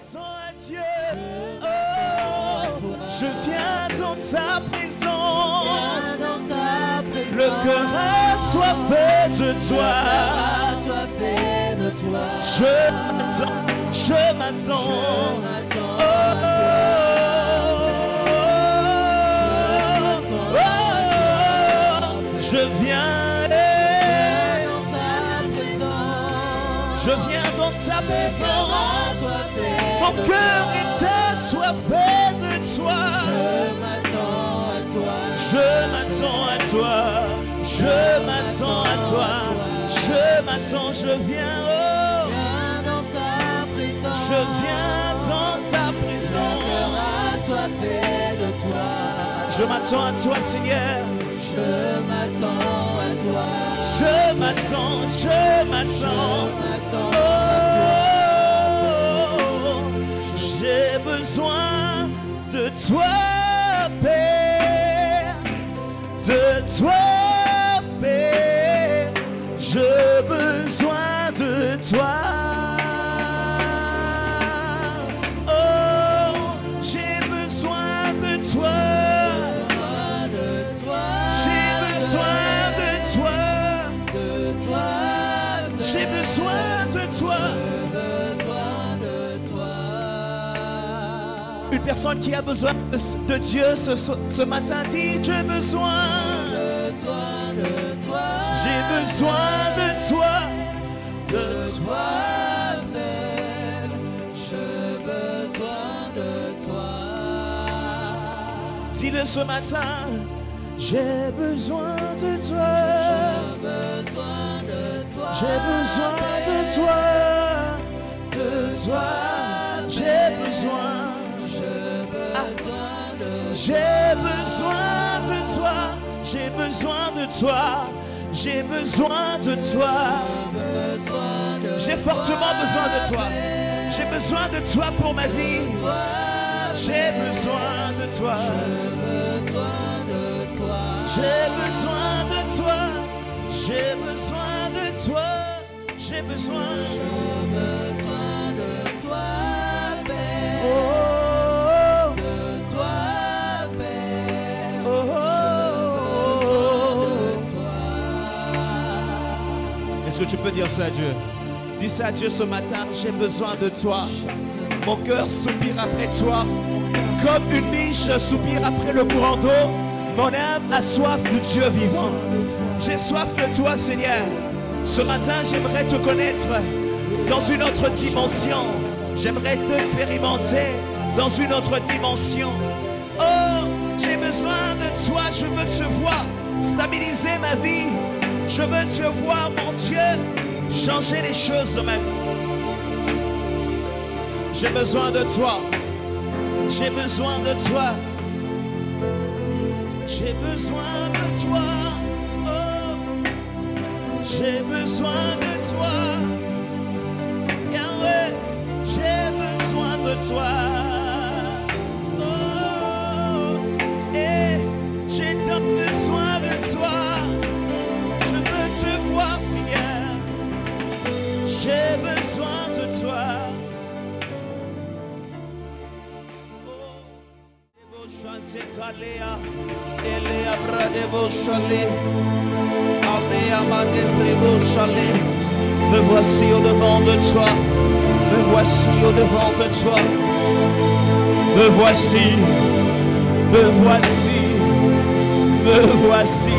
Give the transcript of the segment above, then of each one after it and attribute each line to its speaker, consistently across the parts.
Speaker 1: m'attends à Dieu. Oh, je viens dans ta présence. Le cœur assoiffé de toi. Je m'attends. Je viens dans ta présence. Mon cœur est assoiffé de toi. Je m'attends à toi. Je m'attends à toi. Je m'attends, je viens. Je viens dans ta présence. Je m'attends à toi, Seigneur.
Speaker 2: Je m'attends à toi.
Speaker 1: Je m'attends, je m'attends. Oh, j'ai besoin de toi, Père. De toi, Père. J'ai besoin de toi. Oh, j'ai besoin de toi. J'ai besoin de toi. Une personne qui a besoin de Dieu ce matin dit j'ai besoin de toi. J'ai besoin de toi. De toi seul. J'ai besoin de toi. Dis-le ce matin. J'ai besoin de toi. J'ai besoin de toi, j'ai besoin, j'ai besoin de toi, j'ai besoin de toi, j'ai besoin de toi, j'ai fortement besoin de toi, j'ai besoin de toi pour ma vie, j'ai besoin de toi, j'ai besoin de toi, j'ai besoin de toi, j'ai besoin de toi, Père. Oh, de toi, Père. Oh, de toi. Est-ce que tu peux dire ça à Dieu? Dis ça à Dieu ce matin, j'ai besoin de toi. Mon cœur soupire après toi, comme une biche soupire après le courant d'eau. Mon âme a soif de Dieu vivant. J'ai soif de toi, Seigneur. Ce matin, j'aimerais te connaître dans une autre dimension. J'aimerais t'expérimenter dans une autre dimension. Oh, j'ai besoin de toi. Je veux te voir stabiliser ma vie. Je veux te voir, mon Dieu, changer les choses de ma vie. J'ai besoin de toi. J'ai besoin de toi. J'ai besoin de toi. J'ai besoin de toi, Yahweh, j'ai besoin de toi. Oh, et j'ai tant besoin de toi. Je veux te voir, Seigneur. J'ai besoin de toi. Me voici au-devant de toi. Me voici au-devant de toi. Me voici. Me voici. Me voici.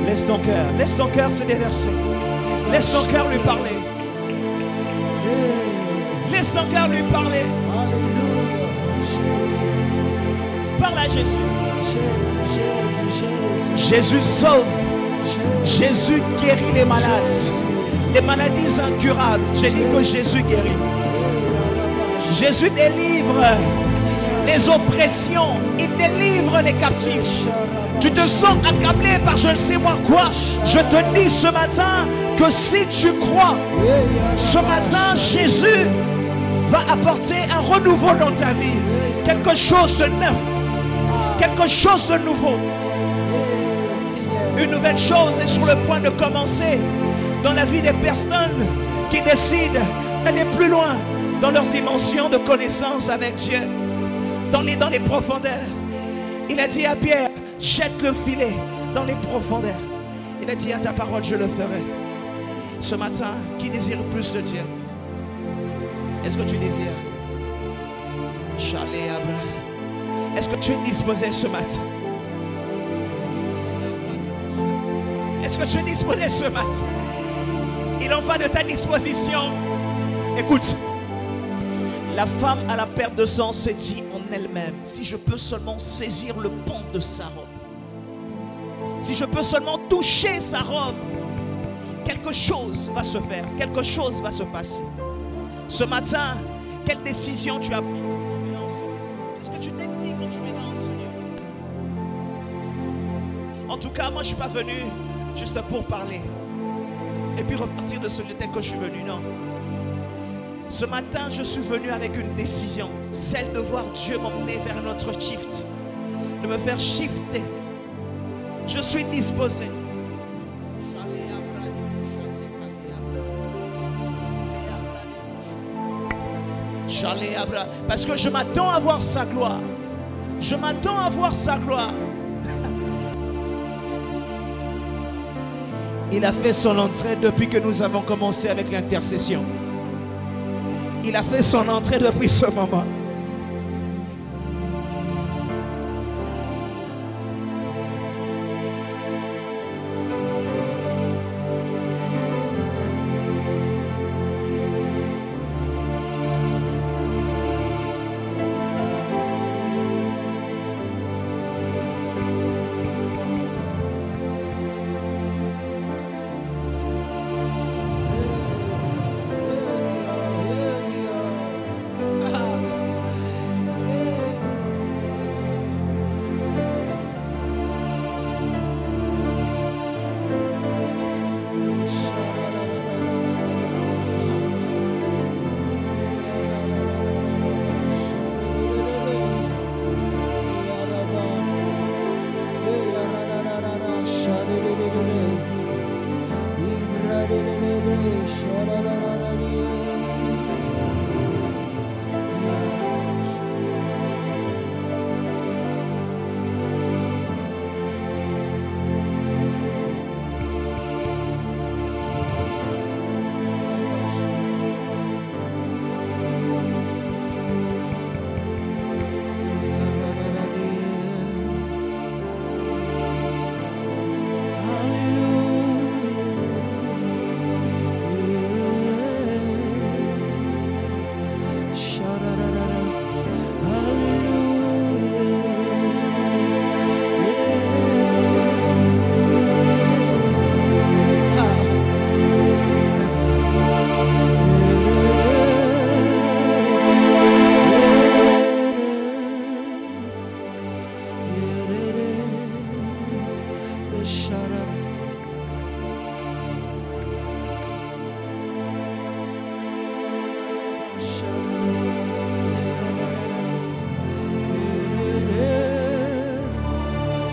Speaker 1: Laisse ton cœur se déverser. Laisse ton cœur lui parler. Laisse ton cœur lui parler.
Speaker 2: Alléluia. Jésus.
Speaker 1: Parle à Jésus.
Speaker 2: Jésus.
Speaker 1: Jésus sauve. Jésus guérit les malades. Les maladies incurables. J'ai dit que Jésus guérit. Jésus délivre les oppressions. Il délivre les captifs. Tu te sens accablé par je ne sais moi quoi. Je te dis ce matin que si tu crois, ce matin Jésus va apporter un renouveau dans ta vie. Quelque chose de neuf. Quelque chose de nouveau. Une nouvelle chose est sur le point de commencer dans la vie des personnes qui décident d'aller plus loin dans leur dimension de connaissance avec Dieu, dans les profondeurs. Il a dit à Pierre, jette le filet dans les profondeurs. Il a dit à ta parole, je le ferai. Ce matin, qui désire plus de Dieu? Est-ce que tu désires? Est-ce que tu es disposé ce matin? Est-ce que tu es disposé ce matin? Il en va de ta disposition. Écoute, la femme à la perte de sang s'est dit en elle-même, si je peux seulement saisir le pan de sa robe, si je peux seulement toucher sa robe, quelque chose va se faire, quelque chose va se passer. Ce matin, quelle décision tu as prise? Qu'est-ce que tu t'es dit quand tu es dans ce lieu? En tout cas, moi je ne suis pas venu juste pour parler et puis repartir de ce lieu tel que je suis venu, non. Ce matin, je suis venu avec une décision, celle de voir Dieu m'emmener vers un autre shift, de me faire shifter. Je suis disposé. Parce que je m'attends à voir sa gloire. Je m'attends à voir sa gloire. Il a fait son entrée depuis que nous avons commencé avec l'intercession. Il a fait son entrée depuis ce moment.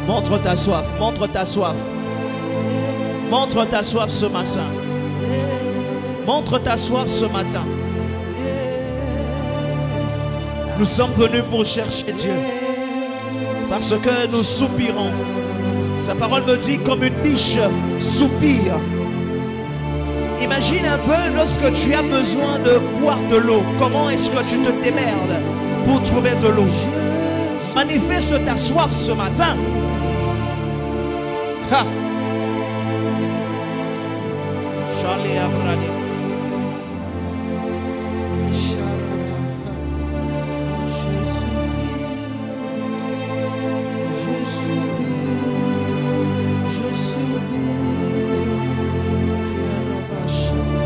Speaker 1: Montre ta soif, montre ta soif. Montre ta soif ce matin. Montre ta soif ce matin. Nous sommes venus pour chercher Dieu. Parce que nous soupirons. Sa parole me dit comme une biche soupire. Imagine un peu lorsque tu as besoin de boire de l'eau. Comment est-ce que tu te démerdes pour trouver de l'eau? Manifeste ta soif ce matin. Ha.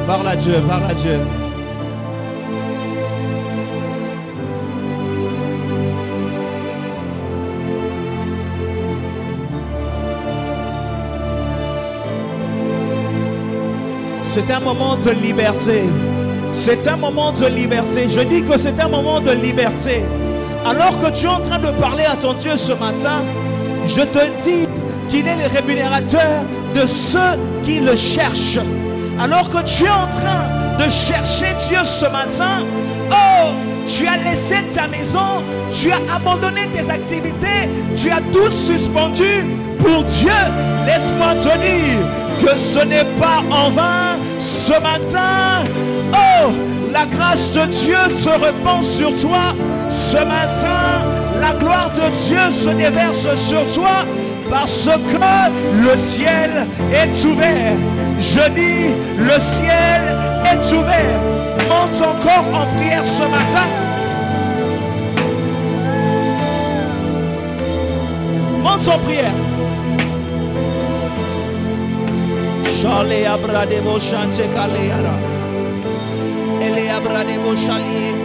Speaker 1: Parle à Dieu, parle à Dieu. C'est un moment de liberté. C'est un moment de liberté. Je dis que c'est un moment de liberté. Alors que tu es en train de parler à ton Dieu ce matin, je te dis qu'il est le rémunérateur de ceux qui le cherchent. Alors que tu es en train de chercher Dieu ce matin, oh, tu as laissé ta maison, tu as abandonné tes activités, tu as tout suspendu pour Dieu. Laisse-moi te dire que ce n'est pas en vain ce matin. Oh, la grâce de Dieu se répand sur toi ce matin. La gloire de Dieu se déverse sur toi parce que le ciel est ouvert. Je dis, le ciel est ouvert. Monte encore en prière ce matin. Monte en prière. Chale abradebo chante kaleara. Ele abradebo chalier.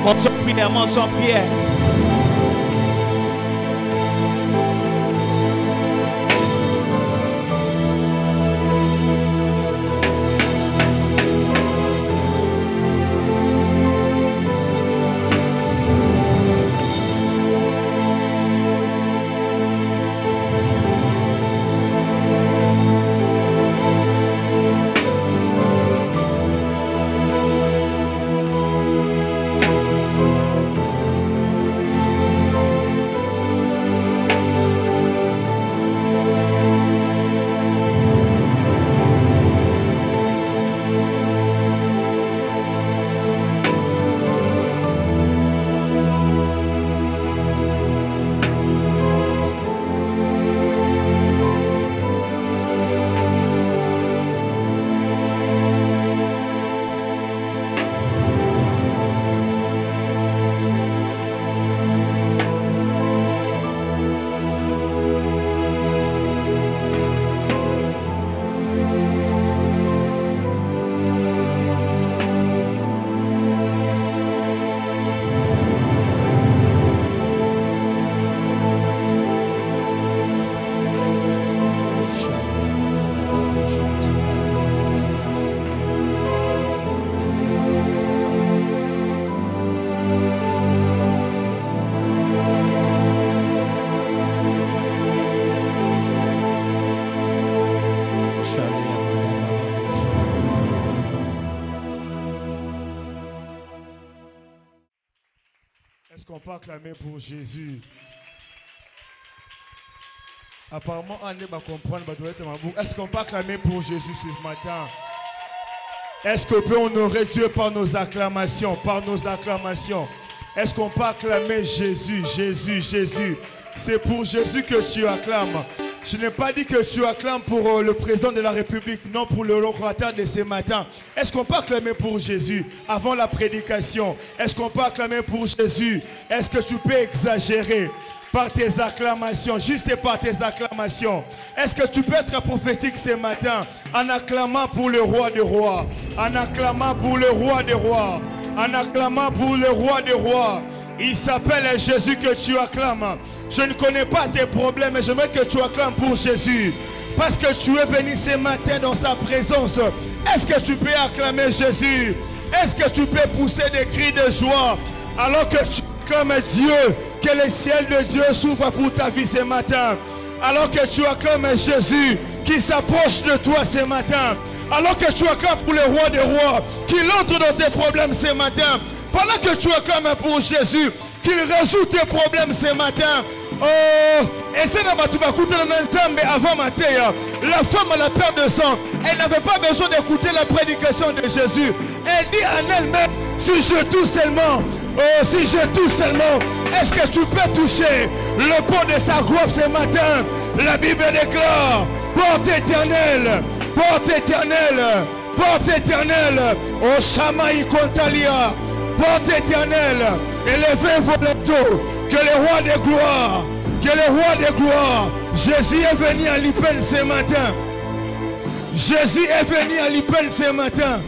Speaker 1: Monte en prière, monte en prière.
Speaker 3: Est-ce qu'on peut acclamer pour Jésus? Apparemment, on va comprendre. Est-ce qu'on peut acclamer pour Jésus ce matin? Est-ce qu'on peut honorer Dieu par nos acclamations? Par nos acclamations. Est-ce qu'on peut acclamer Jésus? Jésus, Jésus. C'est pour Jésus que tu acclames. Je n'ai pas dit que tu acclames pour le président de la République, non pour le locataire de ce matin. Est-ce qu'on peut acclamer pour Jésus avant la prédication? Est-ce qu'on peut acclamer pour Jésus? Est-ce que tu peux exagérer par tes acclamations, juste par tes acclamations? Est-ce que tu peux être prophétique ce matin en acclamant pour le roi des rois, en acclamant pour le roi des rois, en acclamant pour le roi des rois? Il s'appelle Jésus que tu acclames. Je ne connais pas tes problèmes, mais j'aimerais que tu acclames pour Jésus. Parce que tu es venu ce matin dans sa présence. Est-ce que tu peux acclamer Jésus? Est-ce que tu peux pousser des cris de joie alors que tu acclames Dieu, que le ciel de Dieu s'ouvre pour ta vie ce matin? Alors que tu acclames Jésus qui s'approche de toi ce matin. Alors que tu acclames pour le roi des rois qui entre dans tes problèmes ce matin. Pendant que tu acclames pour Jésus qu'il résout tes problèmes ce matin. Oh, et c'est dans avant Matthieu. La femme à la perte de sang, elle n'avait pas besoin d'écouter la prédication de Jésus. Elle dit en elle-même, si je touche seulement, oh, si je touche seulement, est-ce que tu peux toucher le pont de sa robe ce matin? La Bible déclare, porte éternelle, porte éternelle, porte éternelle, au Shamaï Kontalia, porte éternelle, élevez vos lettres, que le roi de gloire, que le roi de gloire, Jésus est venu à l'Ipen ce matin. Jésus est venu à l'Ipen ce matin.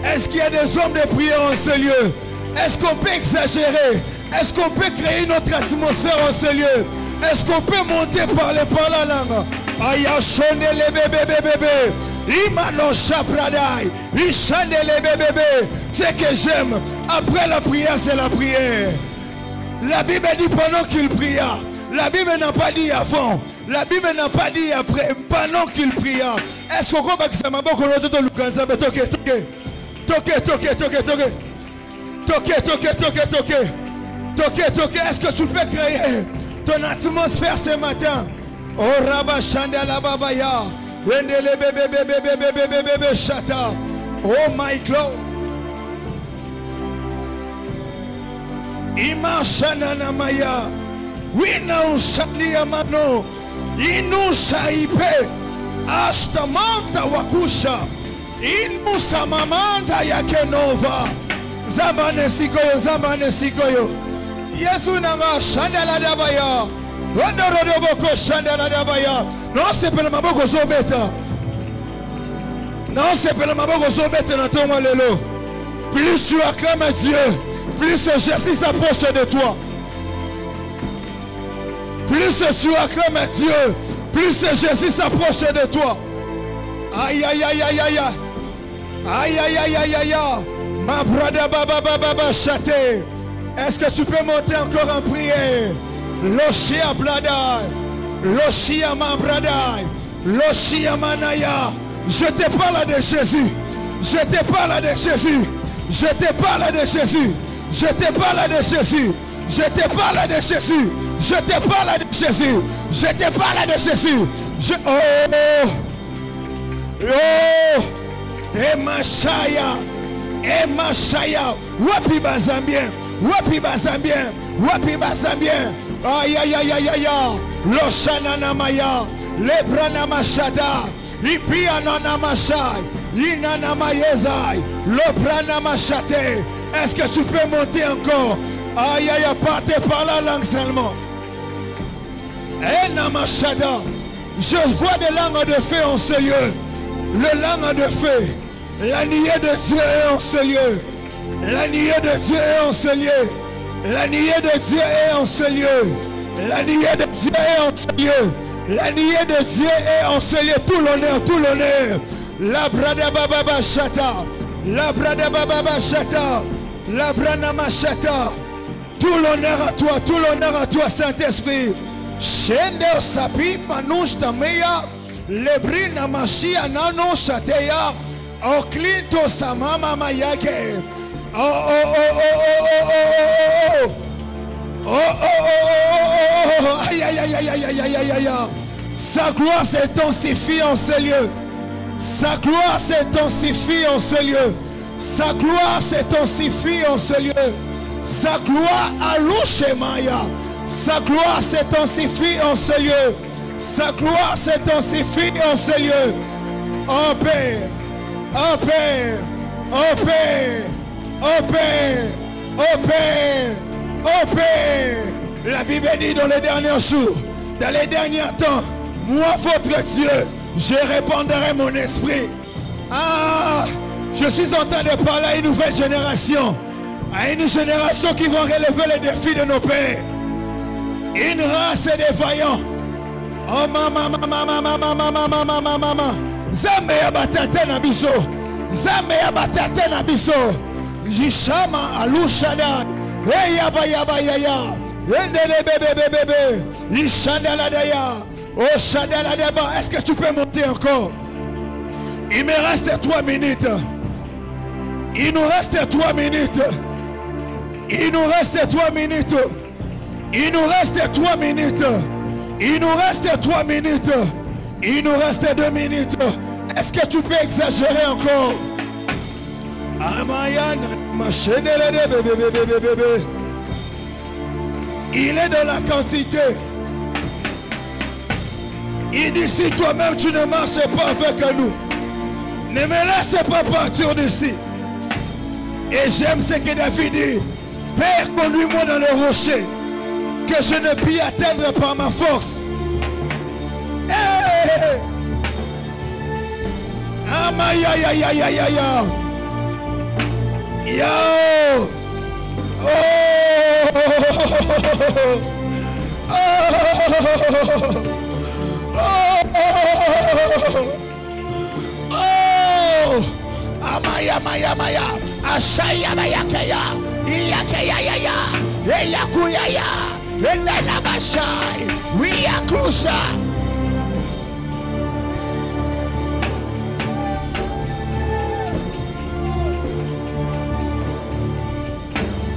Speaker 3: Est-ce qu'il y a des hommes de prière en ce lieu? Est-ce qu'on peut exagérer? Est-ce qu'on peut créer une autre atmosphère en ce lieu? Est-ce qu'on peut monter par la langue? Aya chone les bébés. Imano chapradai. Ishane les bébés. Ce que j'aime, après la prière, c'est la prière. La Bible dit pendant qu'il pria. La Bible n'a pas dit avant. La Bible n'a pas dit après. Pendant qu'il pria. Est-ce qu'on va que ça m'a beaucoup de temps Lukanza? Toque. Est-ce que tu peux créer ton atmosphère ce matin? Oh Rabba Shanda la Babaya. Rendele bébé chata. Oh my God. Imashana na maya. Wina ushani amano. Inu shaipe. Ashtamanta wakusha. Inu samamanta yakenova. Zamane sikoyo. Yesu nanga shanda la dabaya. Rodoboko shanda la dabaya. Non, c'est pas le maboko zobeta. Non, c'est pas le maboko zobeta dans ton malelo. Plus tu acclames Dieu, plus Jésus s'approche de toi. Plus tu acclames Dieu, plus Jésus s'approche de toi. Aïe. Ma brada baba chate. Est-ce que tu peux monter encore en prière? Loshia bladai. Loshia ma bradai. Loshia manaya. Je te parle de Jésus. Je te parle de Jésus. Je te parle de Jésus. Je te parle de Jésus. Je te parle de Jésus. Je te parle de Jésus. Je te parle de Jésus. Mashaya. Wapi bazambien. Aïe. Loshana namaya. Lebrana mashada. Ipiana namashai. Inana mayezai. Lobrana machate. Est-ce que tu peux monter encore? Aïe, partez par la langue seulement. Namashada. Je vois des langues de feu en ce lieu. Le langue de feu. La nuée de Dieu est en ce lieu. La nuée de Dieu est en ce lieu. La nuée de Dieu est en ce lieu. La nuée de Dieu est en ce lieu. La nuée de Dieu est en ce lieu. Tout l'honneur. La brada baba chata. La brada baba chata. La brana machata. Tout l'honneur à toi, Saint-Esprit. Shende sapi manouche tameya. Lebrina machia nano chateya. Oklinto samama mayake. Aïe. Sa gloire s'intensifie en ce lieu. Sa gloire s'intensifie en ce lieu. Sa gloire s'intensifie en ce lieu. Sa gloire allouche Maya. Sa gloire s'intensifie en ce lieu. Sa gloire s'intensifie en ce lieu. En paix. La Bible dit dans les derniers jours, dans les derniers temps, moi votre Dieu, je répandrai mon esprit. Je suis en train de parler à une nouvelle génération, à une génération qui va relever les défis de nos pères. Une race de vaillants. Oh maman. Zambe ya batata na biso. Zambe ya batata na biso. Jishama alushada. Hey yaba. Endele bébé. Ishanda daya. Oh shada la deba. Est-ce que tu peux monter encore? Il me reste 3 minutes. Il nous reste 3 minutes. Il nous reste 3 minutes. Il nous reste 3 minutes. Il nous reste 2 minutes. Est-ce que tu peux exagérer encore? Il est dans la quantité. Il dit si toi-même tu ne marches pas avec nous, ne me laisse pas partir d'ici. Et j'aime ce que David dit. Père, conduis-moi dans le rocher que je ne puis atteindre par ma force. Hey! Yo! Oh! Oh! Amaya maya maya, ashaya maya kaya, iyakaya ya, eyakuya ya, enala bashai, wiyakusha.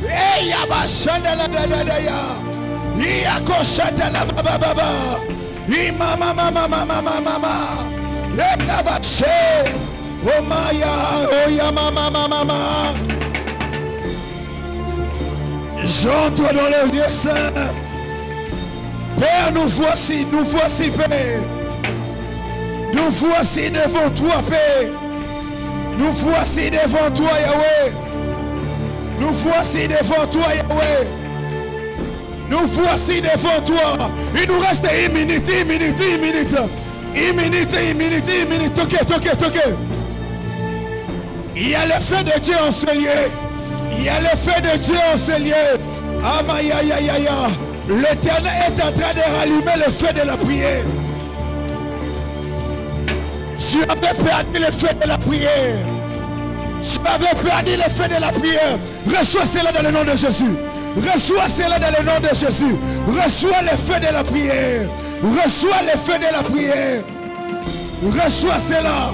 Speaker 3: Eyabashanda la da da da ya, iyakoshata la baba baba, imama mama mama mama, enabashe. Oh Maya, oh ya mama mama. J'entre dans le lieu saint. Père, nous voici, Père. Nous voici devant toi, Père. Nous voici devant toi, Yahweh. Nous voici devant toi, Yahweh. Nous voici devant toi. Il nous reste 1 minute, 1 minute, 1 minute. 1 minute, 1 minute, 1 minute. Toquez. Il y a le feu de Dieu en ce lieu. Il y a le feu de Dieu en ce lieu. Amayayayaya. L'Éternel est en train de rallumer le feu de la prière. Tu avais perdu le feu de la prière. Tu avais perdu le feu de la prière. Reçois cela dans le nom de Jésus. Reçois cela dans le nom de Jésus. Reçois le feu de la prière. Reçois le feu de la prière. Reçois cela.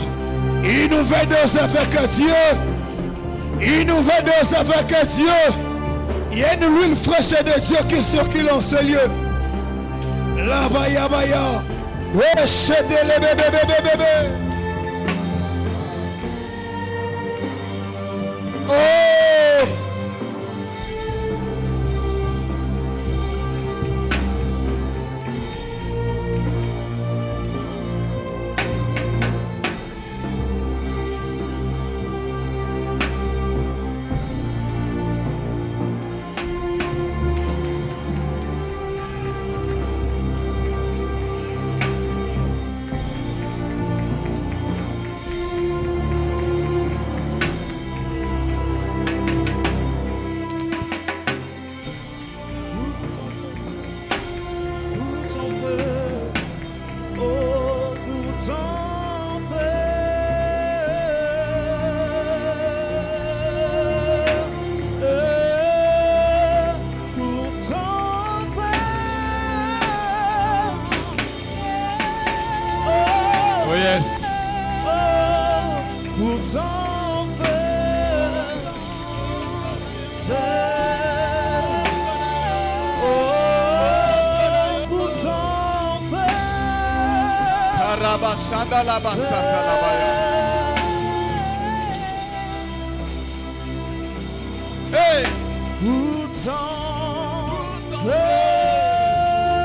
Speaker 3: Une nouvelle dose avec Dieu. Une nouvelle dose avec Dieu. Il y a une huile fraîche de Dieu qui circule en ce lieu. La baya baya. Le bébé. Oh!
Speaker 1: Hey!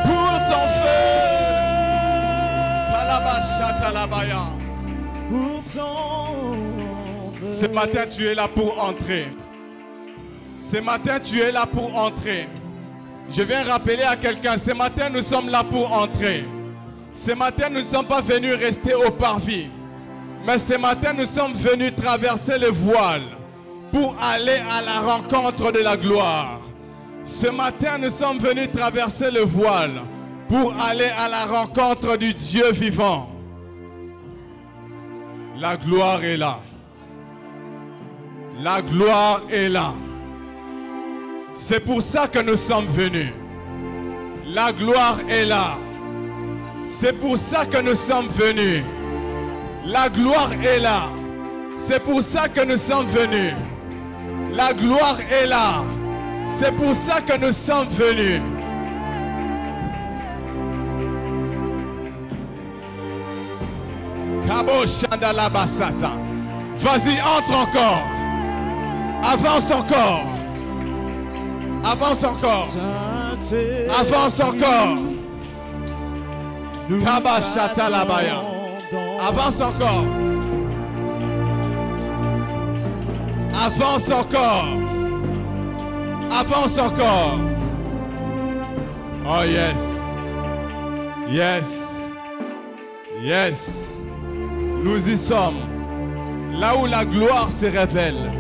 Speaker 1: Pour ton feu. Ce matin tu es là pour entrer. Ce matin tu es là pour entrer. Je viens rappeler à quelqu'un, ce matin nous sommes là pour entrer. Ce matin nous ne sommes pas venus rester au parvis. Mais ce matin nous sommes venus traverser le voile pour aller à la rencontre de la gloire. Ce matin nous sommes venus traverser le voile pour aller à la rencontre du Dieu vivant. La gloire est là. La gloire est là. C'est pour ça que nous sommes venus. La gloire est là. C'est pour ça que nous sommes venus. La gloire est là. C'est pour ça que nous sommes venus. La gloire est là. C'est pour ça que nous sommes venus.
Speaker 4: Vas-y, entre encore. Avance encore. Avance encore. Avance encore. Avance encore. Avance encore. Avance encore. Oh yes. Yes. Yes. Nous y sommes. Là où la gloire se révèle.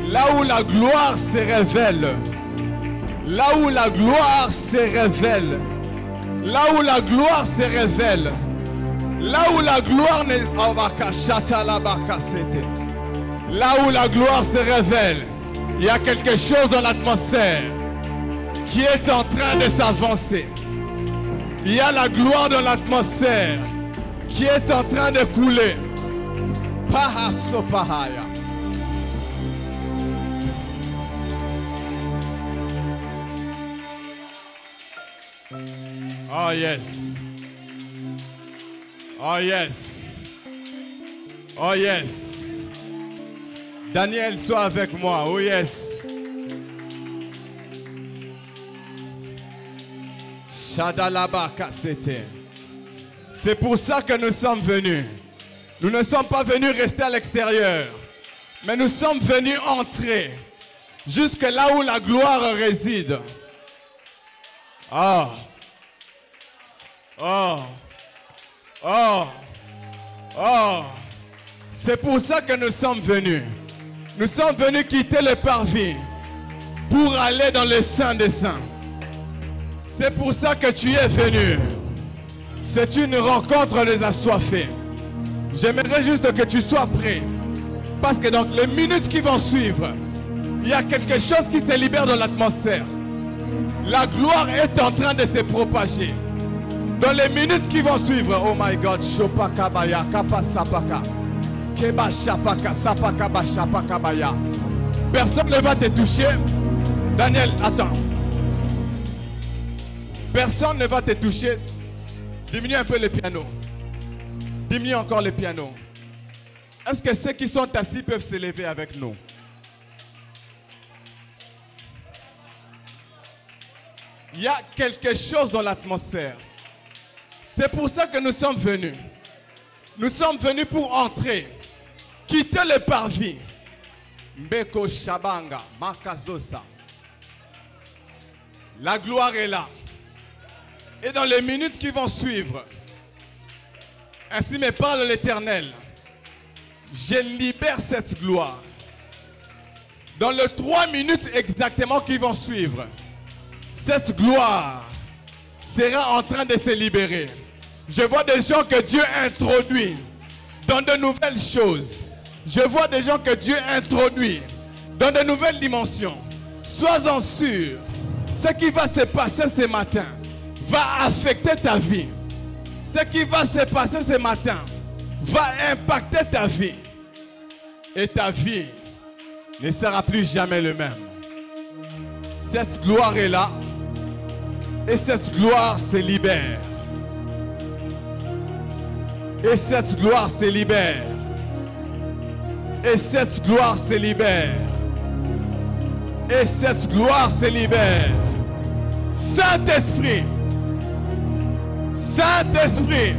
Speaker 4: Là où la gloire se révèle. Là où la gloire se révèle. Là où la gloire se révèle. Là où la gloire Là où la gloire se révèle. Il y a quelque chose dans l'atmosphère qui est en train de s'avancer. Il y a la gloire dans l'atmosphère qui est en train de couler. Pahasopahaya. Oh yes. Oh yes. Oh yes. Daniel, sois avec moi. Oh yes. C'est pour ça que nous sommes venus. Nous ne sommes pas venus rester à l'extérieur, mais nous sommes venus entrer jusque là où la gloire réside. Oh. Oh. Oh. Oh. C'est pour ça que nous sommes venus. Nous sommes venus quitter le parvis pour aller dans le Saint des Saints. C'est pour ça que tu es venu. C'est une rencontre des assoiffés. J'aimerais juste que tu sois prêt. Parce que dans les minutes qui vont suivre, il y a quelque chose qui se libère dans l'atmosphère. La gloire est en train de se propager. Dans les minutes qui vont suivre, oh my God, Shopakabaya, Kapasapaka, Kebashapaka, Sapakabashapakabaya. Personne ne va te toucher. Daniel, attends. Personne ne va te toucher. Diminue un peu le piano. Diminue encore le piano. Est-ce que ceux qui sont assis peuvent se lever avec nous? Il y a quelque chose dans l'atmosphère. C'est pour ça que nous sommes venus. Nous sommes venus pour entrer, quitter le parvis. Mbeko Shabanga, Makazosa. La gloire est là. Et dans les minutes qui vont suivre, ainsi me parle l'Éternel, je libère cette gloire. Dans les 3 minutes exactement qui vont suivre, cette gloire sera en train de se libérer. Je vois des gens que Dieu introduit dans de nouvelles choses. Je vois des gens que Dieu introduit dans de nouvelles dimensions. Sois-en sûr, ce qui va se passer ce matin va affecter ta vie. Ce qui va se passer ce matin va impacter ta vie. Et ta vie ne sera plus jamais le même. Cette gloire est là. Et cette gloire se libère. Et cette gloire se libère. Et cette gloire se libère. Et cette gloire se libère. Saint-Esprit. Saint-Esprit.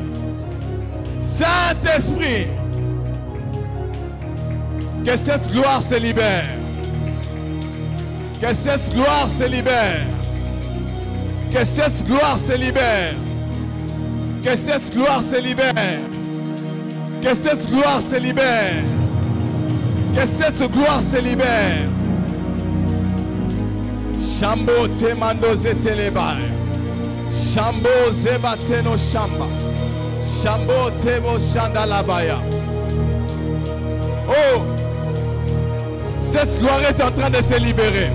Speaker 4: Saint-Esprit. Que cette gloire se libère. Que cette gloire se libère. Que cette gloire se libère. Que cette gloire se libère. Que cette gloire se libère. Que cette gloire se libère. Shambo te mando zetelebai. Shambo zebateno shamba. Shambo tebo shandalabaya. Oh! Cette gloire est en train de se libérer.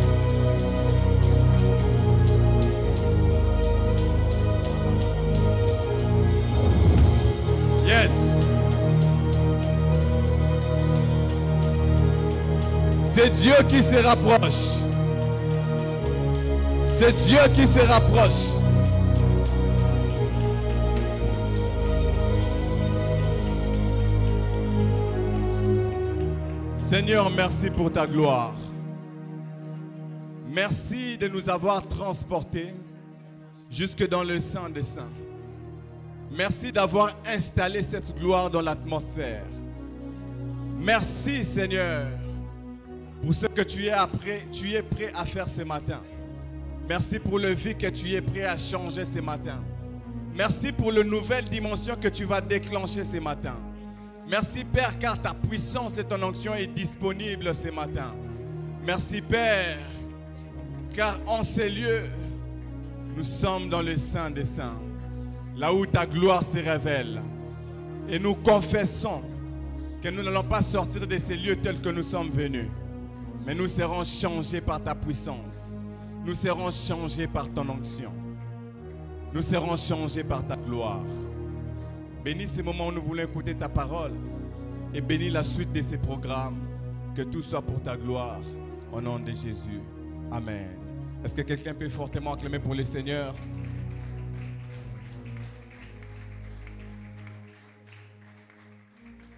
Speaker 4: Yes. C'est Dieu qui se rapproche. C'est Dieu qui se rapproche. Seigneur, merci pour ta gloire. Merci de nous avoir transportés jusque dans le Saint des Saints. Merci d'avoir installé cette gloire dans l'atmosphère. Merci Seigneur pour ce que tu es prêt à faire ce matin. Merci pour le vie que tu es prêt à changer ce matin. Merci pour la nouvelle dimension que tu vas déclencher ce matin. Merci Père car ta puissance et ton onction est disponible ce matin. Merci Père car en ces lieux nous sommes dans le Saint des Saints, là où ta gloire se révèle. Et nous confessons que nous n'allons pas sortir de ces lieux tels que nous sommes venus, mais nous serons changés par ta puissance. Nous serons changés par ton onction. Nous serons changés par ta gloire. Bénis ces moments où nous voulons écouter ta parole et bénis la suite de ces programmes. Que tout soit pour ta gloire. Au nom de Jésus. Amen. Est-ce que quelqu'un peut fortement acclamer pour le Seigneur?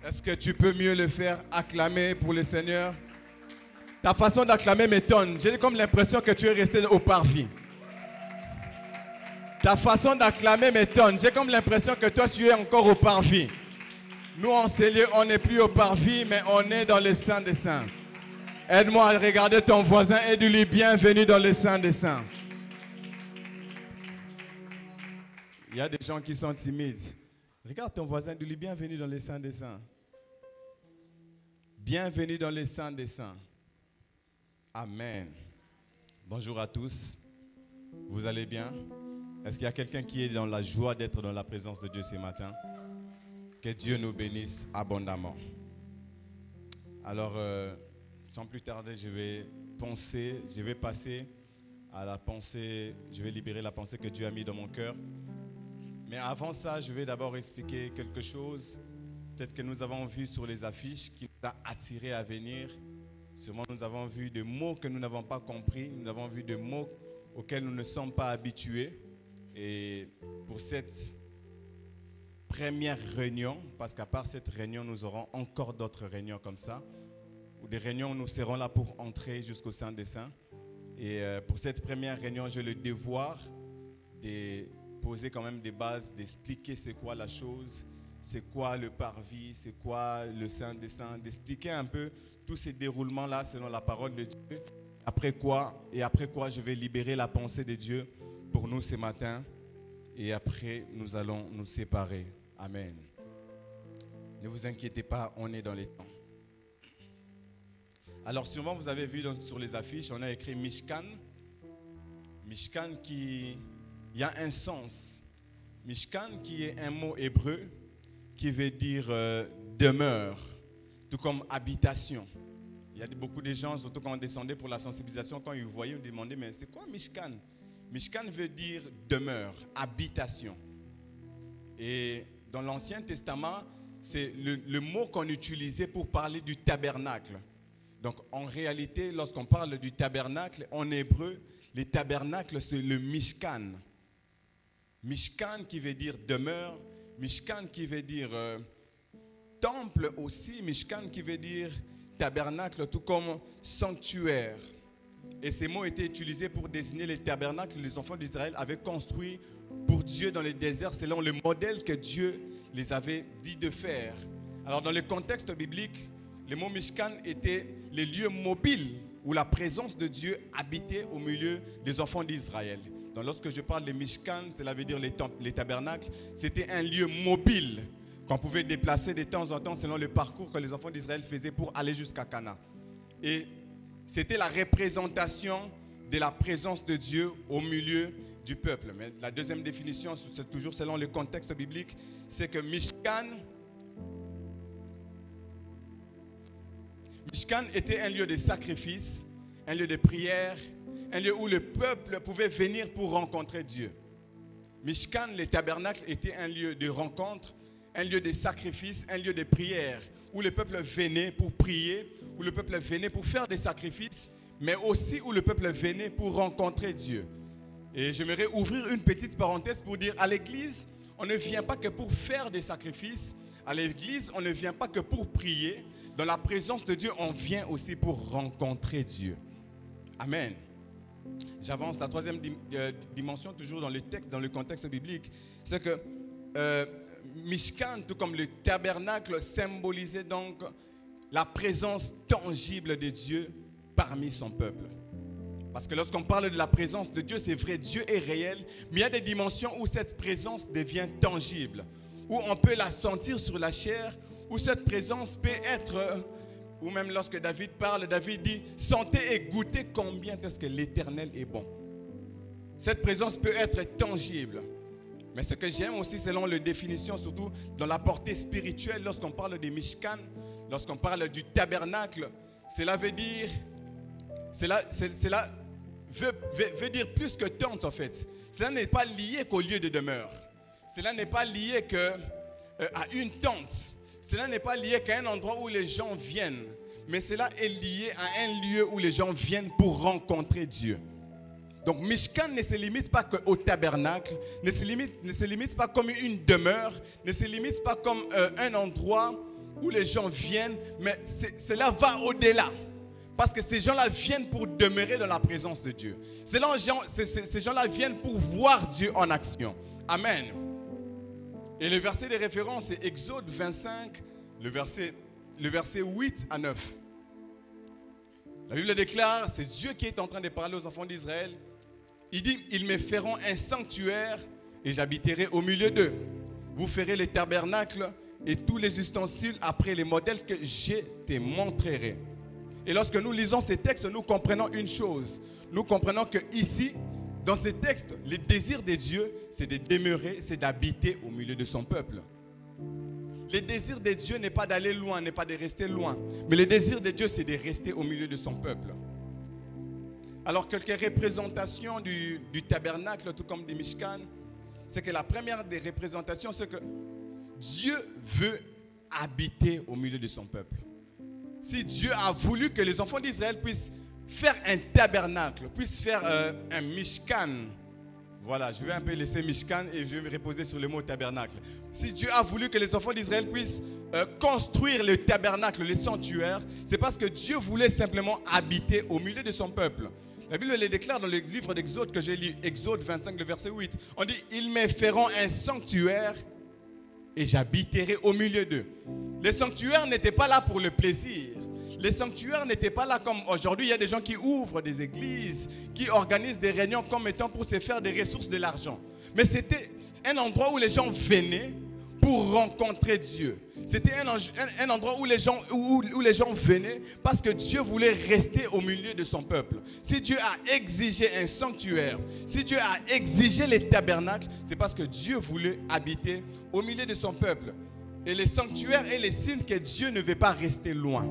Speaker 4: Est-ce que tu peux mieux le faire acclamer pour le Seigneur? Ta façon d'acclamer m'étonne. J'ai comme l'impression que tu es resté au parvis. Ta façon d'acclamer m'étonne. J'ai comme l'impression que toi tu es encore au parvis. Nous en ces lieux, on n'est plus au parvis, mais on est dans le Saint des Saints. Aide-moi à regarder ton voisin et dis-lui bienvenue dans le Saint des Saints. Il y a des gens qui sont timides. Regarde ton voisin, dis-lui bienvenue dans le Saint des Saints. Bienvenue dans le Saint des Saints. Amen. Bonjour à tous. Vous allez bien? Est-ce qu'il y a quelqu'un qui est dans la joie d'être dans la présence de Dieu ce matin? Que Dieu nous bénisse abondamment. Alors, sans plus tarder, je vais passer à la pensée, je vais libérer la pensée que Dieu a mis dans mon cœur. Mais avant ça, je vais d'abord expliquer quelque chose, peut-être que nous avons vu sur les affiches, qui nous a attirés à venir. Sûrement, nous avons vu des mots que nous n'avons pas compris, nous avons vu des mots auxquels nous ne sommes pas habitués. Et pour cette première réunion, parce qu'à part cette réunion, nous aurons encore d'autres réunions comme ça, ou des réunions où nous serons là pour entrer jusqu'au Saint des Saints. Et pour cette première réunion, j'ai le devoir de poser quand même des bases, d'expliquer c'est quoi la chose, c'est quoi le parvis, c'est quoi le Saint des Saints, d'expliquer un peu tous ces déroulements-là selon la parole de Dieu. Après quoi je vais libérer la pensée de Dieu pour nous ce matin. Et après, nous allons nous séparer. Amen. Ne vous inquiétez pas, on est dans les temps. Alors, sûrement, vous avez vu sur les affiches, on a écrit Mishkan. Mishkan il y a un sens. Mishkan qui est un mot hébreu qui veut dire demeure, tout comme habitation. Il y a beaucoup de gens, surtout quand on descendait pour la sensibilisation, quand ils voyaient, ils demandaient, mais c'est quoi Mishkan? Mishkan veut dire demeure, habitation. Et dans l'Ancien Testament, c'est le mot qu'on utilisait pour parler du tabernacle. Donc en réalité, lorsqu'on parle du tabernacle, en hébreu, le tabernacle c'est le Mishkan. Mishkan qui veut dire demeure, Mishkan qui veut dire temple aussi, Mishkan qui veut dire tabernacle, tout comme sanctuaire. Et ces mots étaient utilisés pour désigner les tabernacles que les enfants d'Israël avaient construits pour Dieu dans le désert selon le modèle que Dieu les avait dit de faire. Alors dans le contexte biblique, le mot Mishkan était les lieux mobiles où la présence de Dieu habitait au milieu des enfants d'Israël. Donc lorsque je parle de Mishkan, cela veut dire les tabernacles, c'était un lieu mobile qu'on pouvait déplacer de temps en temps selon le parcours que les enfants d'Israël faisaient pour aller jusqu'à Cana. Et c'était la représentation de la présence de Dieu au milieu du peuple. Mais la deuxième définition, c'est toujours selon le contexte biblique, c'est que Mishkan était un lieu de sacrifice, un lieu de prière, un lieu où le peuple pouvait venir pour rencontrer Dieu. Mishkan, le tabernacle, était un lieu de rencontre, un lieu de sacrifice, un lieu de prière, où le peuple venait pour prier, où le peuple venait pour faire des sacrifices, mais aussi où le peuple venait pour rencontrer Dieu. Et j'aimerais ouvrir une petite parenthèse pour dire, à l'église, on ne vient pas que pour faire des sacrifices, à l'église, on ne vient pas que pour prier, dans la présence de Dieu, on vient aussi pour rencontrer Dieu. Amen. J'avance. La troisième dimension, toujours dans le texte, dans le contexte biblique, c'est que Mishkan, tout comme le tabernacle, symbolisait donc la présence tangible de Dieu parmi son peuple. Parce que lorsqu'on parle de la présence de Dieu, c'est vrai, Dieu est réel, mais il y a des dimensions où cette présence devient tangible, où on peut la sentir sur la chair, où cette présence peut être, ou même lorsque David parle, David dit, sentez et goûtez combien est-ce que l'Éternel est bon. Cette présence peut être tangible. Mais ce que j'aime aussi, selon la définition, surtout dans la portée spirituelle, lorsqu'on parle des Mishkan, lorsqu'on parle du tabernacle, cela veut dire, veut dire plus que tente en fait. Cela n'est pas lié qu'au lieu de demeure. Cela n'est pas lié à une tente. Cela n'est pas lié qu'à un endroit où les gens viennent. Mais cela est lié à un lieu où les gens viennent pour rencontrer Dieu. Donc Mishkan ne se limite pas qu'au tabernacle, ne se limite pas comme une demeure, ne se limite pas comme un endroit où les gens viennent, mais cela va au-delà. Parce que ces gens-là viennent pour demeurer dans la présence de Dieu. Ces gens-là viennent pour voir Dieu en action. Amen. Et le verset de référence est Exode 25, le verset 8 à 9. La Bible déclare, c'est Dieu qui est en train de parler aux enfants d'Israël. Il dit, ils me feront un sanctuaire et j'habiterai au milieu d'eux. Vous ferez les tabernacles et tous les ustensiles après les modèles que je te montrerai. Et lorsque nous lisons ces textes, nous comprenons une chose. Nous comprenons que ici, dans ces textes, le désir de Dieu, c'est de demeurer, c'est d'habiter au milieu de son peuple. Le désir de Dieu n'est pas d'aller loin, n'est pas de rester loin. Mais le désir de Dieu, c'est de rester au milieu de son peuple. Alors, quelques représentations du tabernacle, tout comme des Mishkan, c'est que la première des représentations, c'est que Dieu veut habiter au milieu de son peuple. Si Dieu a voulu que les enfants d'Israël puissent faire un tabernacle, puissent faire un Mishkan, voilà, je vais un peu laisser Mishkan et je vais me reposer sur le mot tabernacle. Si Dieu a voulu que les enfants d'Israël puissent construire le tabernacle, le sanctuaire, c'est parce que Dieu voulait simplement habiter au milieu de son peuple. La Bible le déclare dans le livre d'Exode que j'ai lu, Exode 25, le verset 8. On dit, ils me feront un sanctuaire et j'habiterai au milieu d'eux. Les sanctuaires n'étaient pas là pour le plaisir. Les sanctuaires n'étaient pas là comme aujourd'hui. Il y a des gens qui ouvrent des églises, qui organisent des réunions comme étant pour se faire des ressources de l'argent. Mais c'était un endroit où les gens venaient pour rencontrer Dieu. C'était un endroit où les gens venaient parce que Dieu voulait rester au milieu de son peuple. Si Dieu a exigé un sanctuaire, si Dieu a exigé les tabernacles, c'est parce que Dieu voulait habiter au milieu de son peuple. Et les sanctuaires est le signe que Dieu ne veut pas rester loin.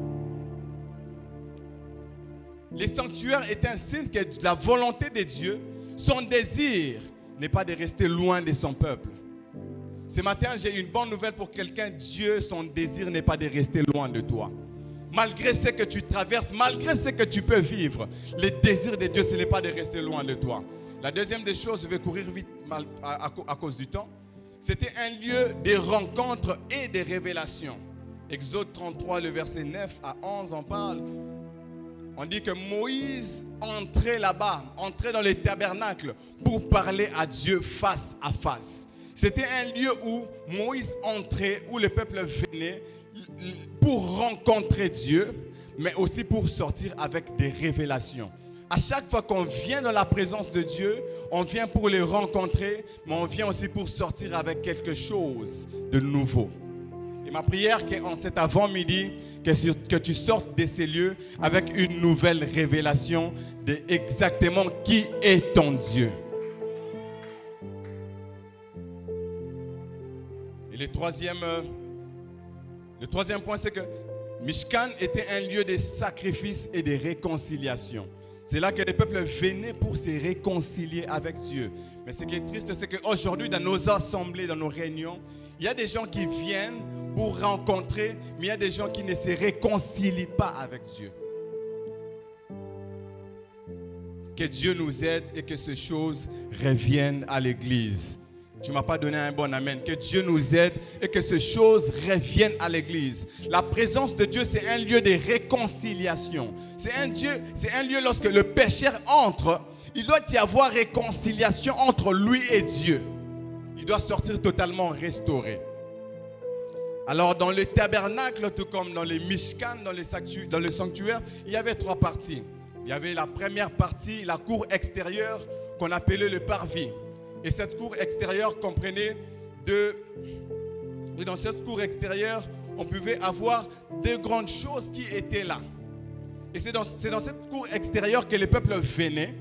Speaker 4: Les sanctuaires est un signe que la volonté de Dieu, son désir n'est pas de rester loin de son peuple. Ce matin, j'ai une bonne nouvelle pour quelqu'un. Dieu, son désir n'est pas de rester loin de toi. Malgré ce que tu traverses, malgré ce que tu peux vivre, le désir de Dieu, ce n'est pas de rester loin de toi. La deuxième des choses, je vais courir vite à cause du temps. C'était un lieu de rencontre et de révélation. Exode 33, le verset 9 à 11, on parle. On dit que Moïse entrait là-bas, entrait dans le tabernacle pour parler à Dieu face à face. C'était un lieu où Moïse entrait, où le peuple venait pour rencontrer Dieu, mais aussi pour sortir avec des révélations. À chaque fois qu'on vient dans la présence de Dieu, on vient pour les rencontrer, mais on vient aussi pour sortir avec quelque chose de nouveau. Et ma prière, c'est qu'en cet avant-midi, que tu sortes de ces lieux avec une nouvelle révélation de exactement qui est ton Dieu. Et le troisième point, c'est que Mishkan était un lieu de sacrifice et de réconciliation. C'est là que les peuples venaient pour se réconcilier avec Dieu. Mais ce qui est triste, c'est qu'aujourd'hui, dans nos assemblées, dans nos réunions, il y a des gens qui viennent pour rencontrer, mais il y a des gens qui ne se réconcilient pas avec Dieu. Que Dieu nous aide et que ces choses reviennent à l'Église. Tu ne m'as pas donné un bon amen. Que Dieu nous aide et que ces choses reviennent à l'église. La présence de Dieu, c'est un lieu de réconciliation. C'est un lieu lorsque le pécheur entre, il doit y avoir réconciliation entre lui et Dieu. Il doit sortir totalement restauré. Alors dans le tabernacle, tout comme dans les mishkan, dans le sanctuaire, il y avait 3 parties. Il y avait la première partie, la cour extérieure qu'on appelait le parvis. Et cette cour extérieure comprenait et dans cette cour extérieure, on pouvait avoir 2 grandes choses qui étaient là. Et c'est dans cette cour extérieure que les peuples venaient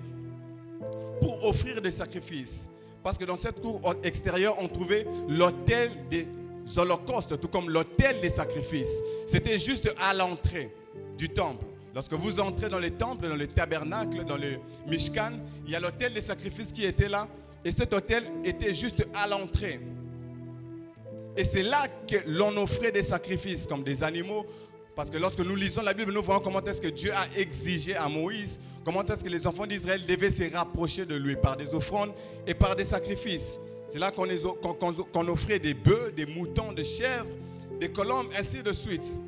Speaker 4: pour offrir des sacrifices. Parce que dans cette cour extérieure, on trouvait l'autel des holocaustes, tout comme l'autel des sacrifices. C'était juste à l'entrée du temple. Lorsque vous entrez dans les temples, dans le tabernacle, dans le mishkan, il y a l'autel des sacrifices qui était là. Et cet autel était juste à l'entrée. Et c'est là que l'on offrait des sacrifices comme des animaux. Parce que lorsque nous lisons la Bible, nous voyons comment est-ce que Dieu a exigé à Moïse, comment est-ce que les enfants d'Israël devaient se rapprocher de lui par des offrandes et par des sacrifices. C'est là qu'on offrait des bœufs, des moutons, des chèvres, des colombes, ainsi de suite.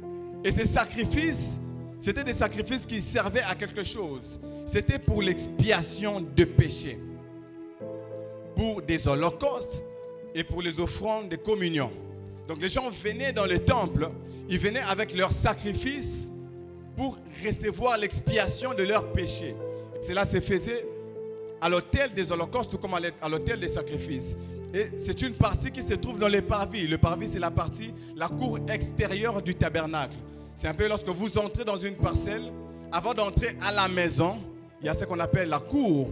Speaker 4: Et ces sacrifices, c'était des sacrifices qui servaient à quelque chose. C'était pour l'expiation de péché, pour des holocaustes et pour les offrandes de communion. Donc les gens venaient dans le temple, ils venaient avec leurs sacrifices pour recevoir l'expiation de leurs péchés. Cela se faisait à l'autel des holocaustes tout comme à l'autel des sacrifices. Et c'est une partie qui se trouve dans les parvis. Le parvis, c'est la cour extérieure du tabernacle. C'est un peu lorsque vous entrez dans une parcelle, avant d'entrer à la maison, il y a ce qu'on appelle la cour.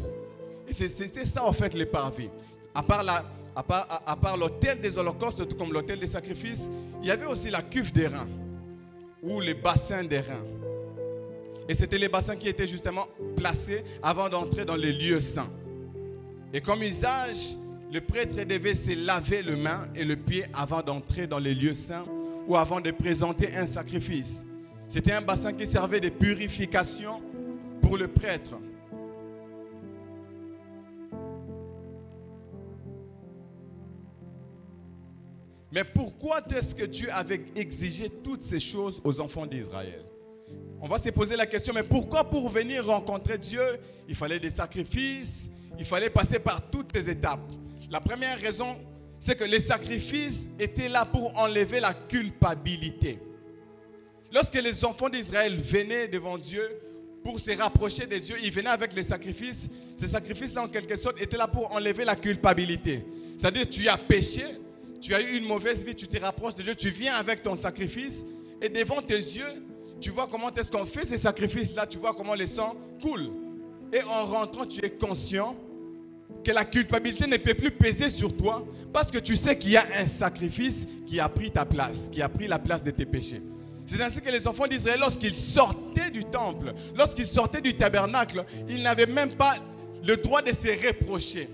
Speaker 4: Et c'était ça en fait les parvis. À part l'autel des holocaustes, tout comme l'autel des sacrifices, il y avait aussi la cuve des reins, ou les bassins des reins. Et c'était les bassins qui étaient justement placés avant d'entrer dans les lieux saints. Et comme usage, le prêtre devait se laver les mains et le pied avant d'entrer dans les lieux saints ou avant de présenter un sacrifice. C'était un bassin qui servait de purification pour le prêtre. Mais pourquoi est-ce que Dieu avait exigé toutes ces choses aux enfants d'Israël? On va se poser la question, mais pourquoi pour venir rencontrer Dieu, il fallait des sacrifices, il fallait passer par toutes les étapes? La première raison, c'est que les sacrifices étaient là pour enlever la culpabilité. Lorsque les enfants d'Israël venaient devant Dieu pour se rapprocher de Dieu, ils venaient avec les sacrifices. Ces sacrifices-là, en quelque sorte, étaient là pour enlever la culpabilité. C'est-à-dire, tu as péché, tu as eu une mauvaise vie, tu te rapproches de Dieu, tu viens avec ton sacrifice et devant tes yeux, tu vois comment est-ce qu'on fait ces sacrifices-là, tu vois comment le sang coule. Et en rentrant, tu es conscient que la culpabilité ne peut plus peser sur toi parce que tu sais qu'il y a un sacrifice qui a pris ta place, qui a pris la place de tes péchés. C'est ainsi que les enfants d'Israël, lorsqu'ils sortaient du temple, lorsqu'ils sortaient du tabernacle, ils n'avaient même pas le droit de se reprocher.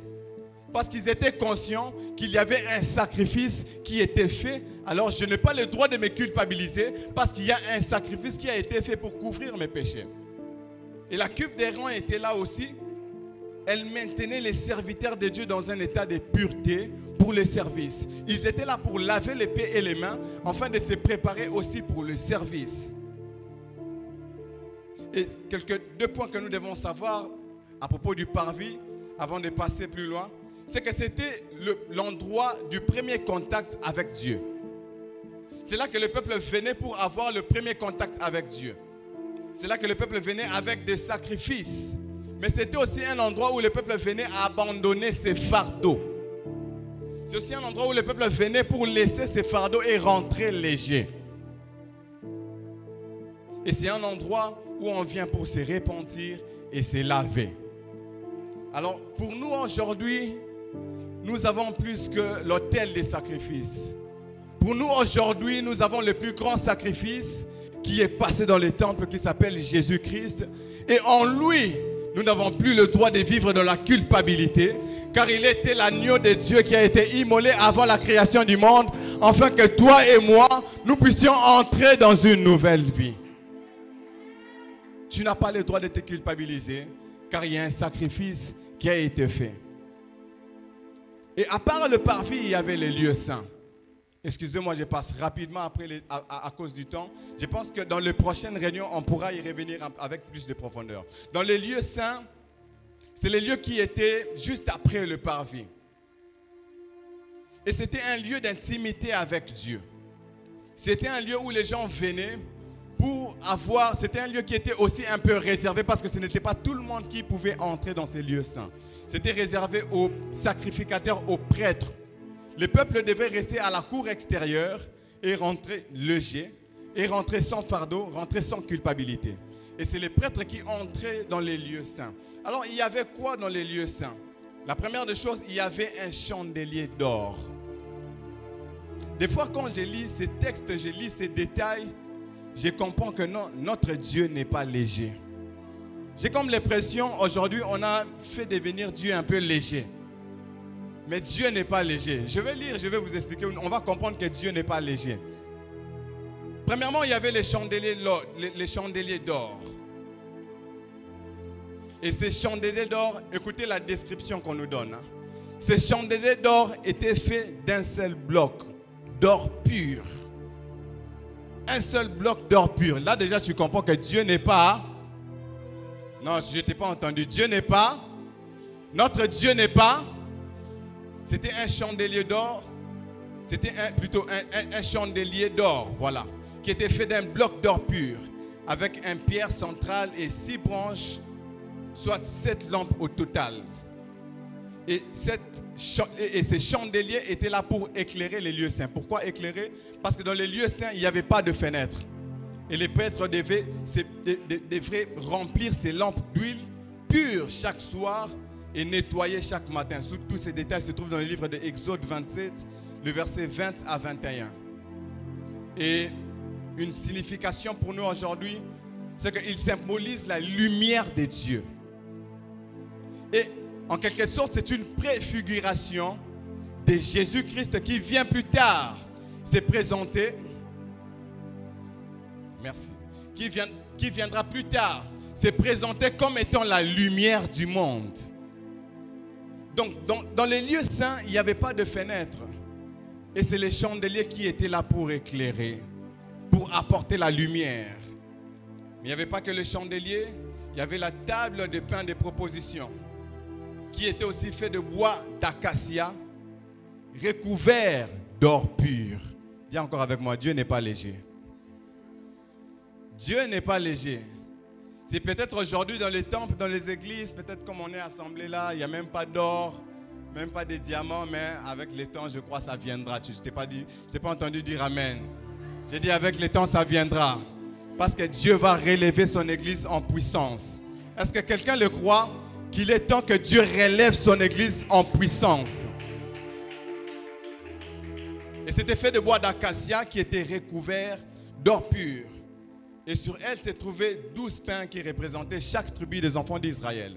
Speaker 4: Parce qu'ils étaient conscients qu'il y avait un sacrifice qui était fait. Alors je n'ai pas le droit de me culpabiliser parce qu'il y a un sacrifice qui a été fait pour couvrir mes péchés. Et la cuve des reins était là aussi. Elle maintenait les serviteurs de Dieu dans un état de pureté pour le service. Ils étaient là pour laver les pieds et les mains afin de se préparer aussi pour le service. Et deux points que nous devons savoir à propos du parvis avant de passer plus loin. C'est que c'était l'endroit du premier contact avec Dieu. C'est là que le peuple venait pour avoir le premier contact avec Dieu. C'est là que le peuple venait avec des sacrifices. Mais c'était aussi un endroit où le peuple venait abandonner ses fardeaux. C'est aussi un endroit où le peuple venait pour laisser ses fardeaux et rentrer léger. Et c'est un endroit où on vient pour se repentir et se laver. Alors pour nous aujourd'hui, nous avons plus que l'autel des sacrifices. Pour nous aujourd'hui, nous avons le plus grand sacrifice qui est passé dans le temple qui s'appelle Jésus-Christ. Et en lui, nous n'avons plus le droit de vivre dans la culpabilité car il était l'agneau de Dieu qui a été immolé avant la création du monde afin que toi et moi, nous puissions entrer dans une nouvelle vie. Tu n'as pas le droit de te culpabiliser car il y a un sacrifice qui a été fait. Et à part le parvis, il y avait les lieux saints. Excusez-moi, je passe rapidement après à cause du temps. Je pense que dans les prochaines réunions, on pourra y revenir avec plus de profondeur. Dans les lieux saints, c'est les lieux qui étaient juste après le parvis. Et c'était un lieu d'intimité avec Dieu. C'était un lieu où les gens venaient pour avoir... C'était un lieu qui était aussi un peu réservé parce que ce n'était pas tout le monde qui pouvait entrer dans ces lieux saints. C'était réservé aux sacrificateurs, aux prêtres. Le peuple devait rester à la cour extérieure et rentrer léger, et rentrer sans fardeau, rentrer sans culpabilité. Et c'est les prêtres qui entraient dans les lieux saints. Alors, il y avait quoi dans les lieux saints? La première des choses, il y avait un chandelier d'or. Des fois, quand je lis ces textes, je lis ces détails, je comprends que non, notre Dieu n'est pas léger. J'ai comme l'impression, aujourd'hui, on a fait devenir Dieu un peu léger. Mais Dieu n'est pas léger. Je vais lire, je vais vous expliquer. On va comprendre que Dieu n'est pas léger. Premièrement, il y avait les chandeliers d'or. Et ces chandeliers d'or, écoutez la description qu'on nous donne. Ces chandeliers d'or étaient faits d'un seul bloc d'or pur. Un seul bloc d'or pur. Là déjà, tu comprends que Dieu n'est pas... Non, je ne t'ai pas entendu. Dieu n'est pas... Notre Dieu n'est pas... C'était un chandelier d'or. C'était plutôt un chandelier d'or, voilà. Qui était fait d'un bloc d'or pur. Avec une pierre centrale et 6 branches, soit 7 lampes au total. Et ces chandeliers étaient là pour éclairer les lieux saints. Pourquoi éclairer? Parce que dans les lieux saints, il n'y avait pas de fenêtre. Et les prêtres devaient remplir ces lampes d'huile pure chaque soir et nettoyer chaque matin. Tous ces détails se trouvent dans le livre de Exode 27, le verset 20 à 21. Et une signification pour nous aujourd'hui, c'est qu'il symbolise la lumière de Dieu. Et en quelque sorte, c'est une préfiguration de Jésus-Christ qui vient plus tard se présenter. Merci. Qui viendra plus tard se présenter comme étant la lumière du monde. Donc, dans les lieux saints, il n'y avait pas de fenêtre. Et c'est les chandeliers qui étaient là pour éclairer, pour apporter la lumière. Mais il n'y avait pas que le chandelier, il y avait la table de pain de proposition, qui était aussi fait de bois d'acacia, recouvert d'or pur. Dis encore avec moi, Dieu n'est pas léger. Dieu n'est pas léger. C'est peut-être aujourd'hui dans les temples, dans les églises, peut-être comme on est assemblés là, il n'y a même pas d'or, même pas de diamants, mais avec le temps, je crois que ça viendra. Je t'ai pas entendu dire amen. J'ai dit avec le temps, ça viendra. Parce que Dieu va relever son église en puissance. Est-ce que quelqu'un le croit qu'il est temps que Dieu relève son église en puissance? Et c'était fait de bois d'acacia qui était recouvert d'or pur. Et sur elle se trouvaient 12 pains qui représentaient chaque tribu des enfants d'Israël.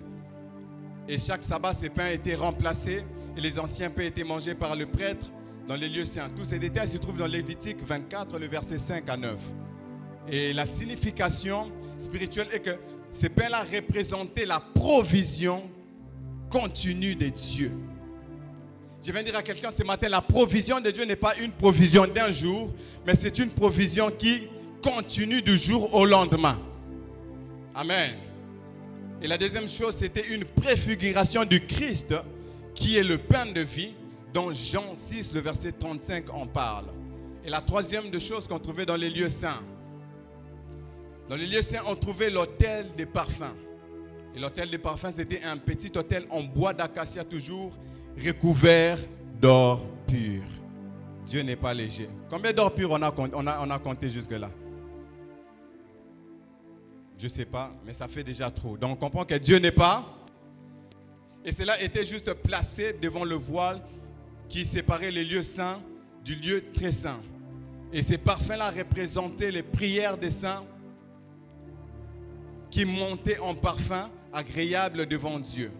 Speaker 4: Et chaque sabbat, ces pains étaient remplacés et les anciens pains étaient mangés par le prêtre dans les lieux saints. Tous ces détails se trouvent dans Lévitique 24, le verset 5 à 9. Et la signification spirituelle est que ces pains-là représentaient la provision continue de Dieu. Je viens dire à quelqu'un ce matin, la provision de Dieu n'est pas une provision d'un jour, mais c'est une provision qui continue du jour au lendemain. Amen. Et la deuxième chose, c'était une préfiguration du Christ, qui est le pain de vie, dont Jean 6, le verset 35 en parle. Et la troisième des choses qu'on trouvait dans les lieux saints. Dans les lieux saints, on trouvait l'autel des parfums. Et l'autel des parfums, c'était un petit autel en bois d'acacia toujours, recouvert d'or pur. Dieu n'est pas léger. Combien d'or pur on a compté jusque-là? Je ne sais pas, mais ça fait déjà trop. Donc on comprend que Dieu n'est pas. Et cela était juste placé devant le voile qui séparait les lieux saints du lieu très saint. Et ces parfums-là représentaient les prières des saints qui montaient en parfum agréable devant Dieu.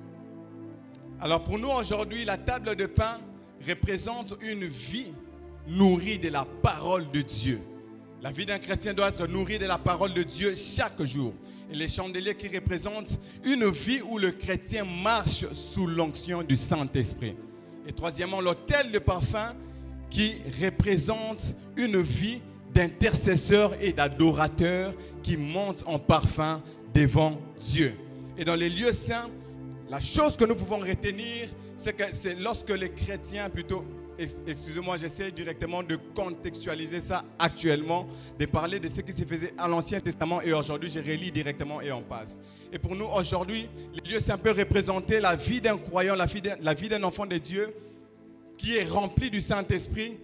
Speaker 4: Alors pour nous aujourd'hui, la table de pain représente une vie nourrie de la parole de Dieu. La vie d'un chrétien doit être nourrie de la parole de Dieu chaque jour. Et les chandeliers qui représentent une vie où le chrétien marche sous l'onction du Saint-Esprit. Et troisièmement, l'autel de parfum qui représente une vie d'intercesseur et d'adorateur qui monte en parfum devant Dieu. Et dans les lieux saints, la chose que nous pouvons retenir, c'est que c'est lorsque les chrétiens, plutôt, excusez-moi, j'essaie directement de contextualiser ça actuellement, de parler de ce qui se faisait à l'Ancien Testament et aujourd'hui, je relis directement et on passe. Et pour nous, aujourd'hui, les lieux saints peuvent représenter la vie d'un croyant, la vie d'un enfant de Dieu qui est rempli du Saint-Esprit,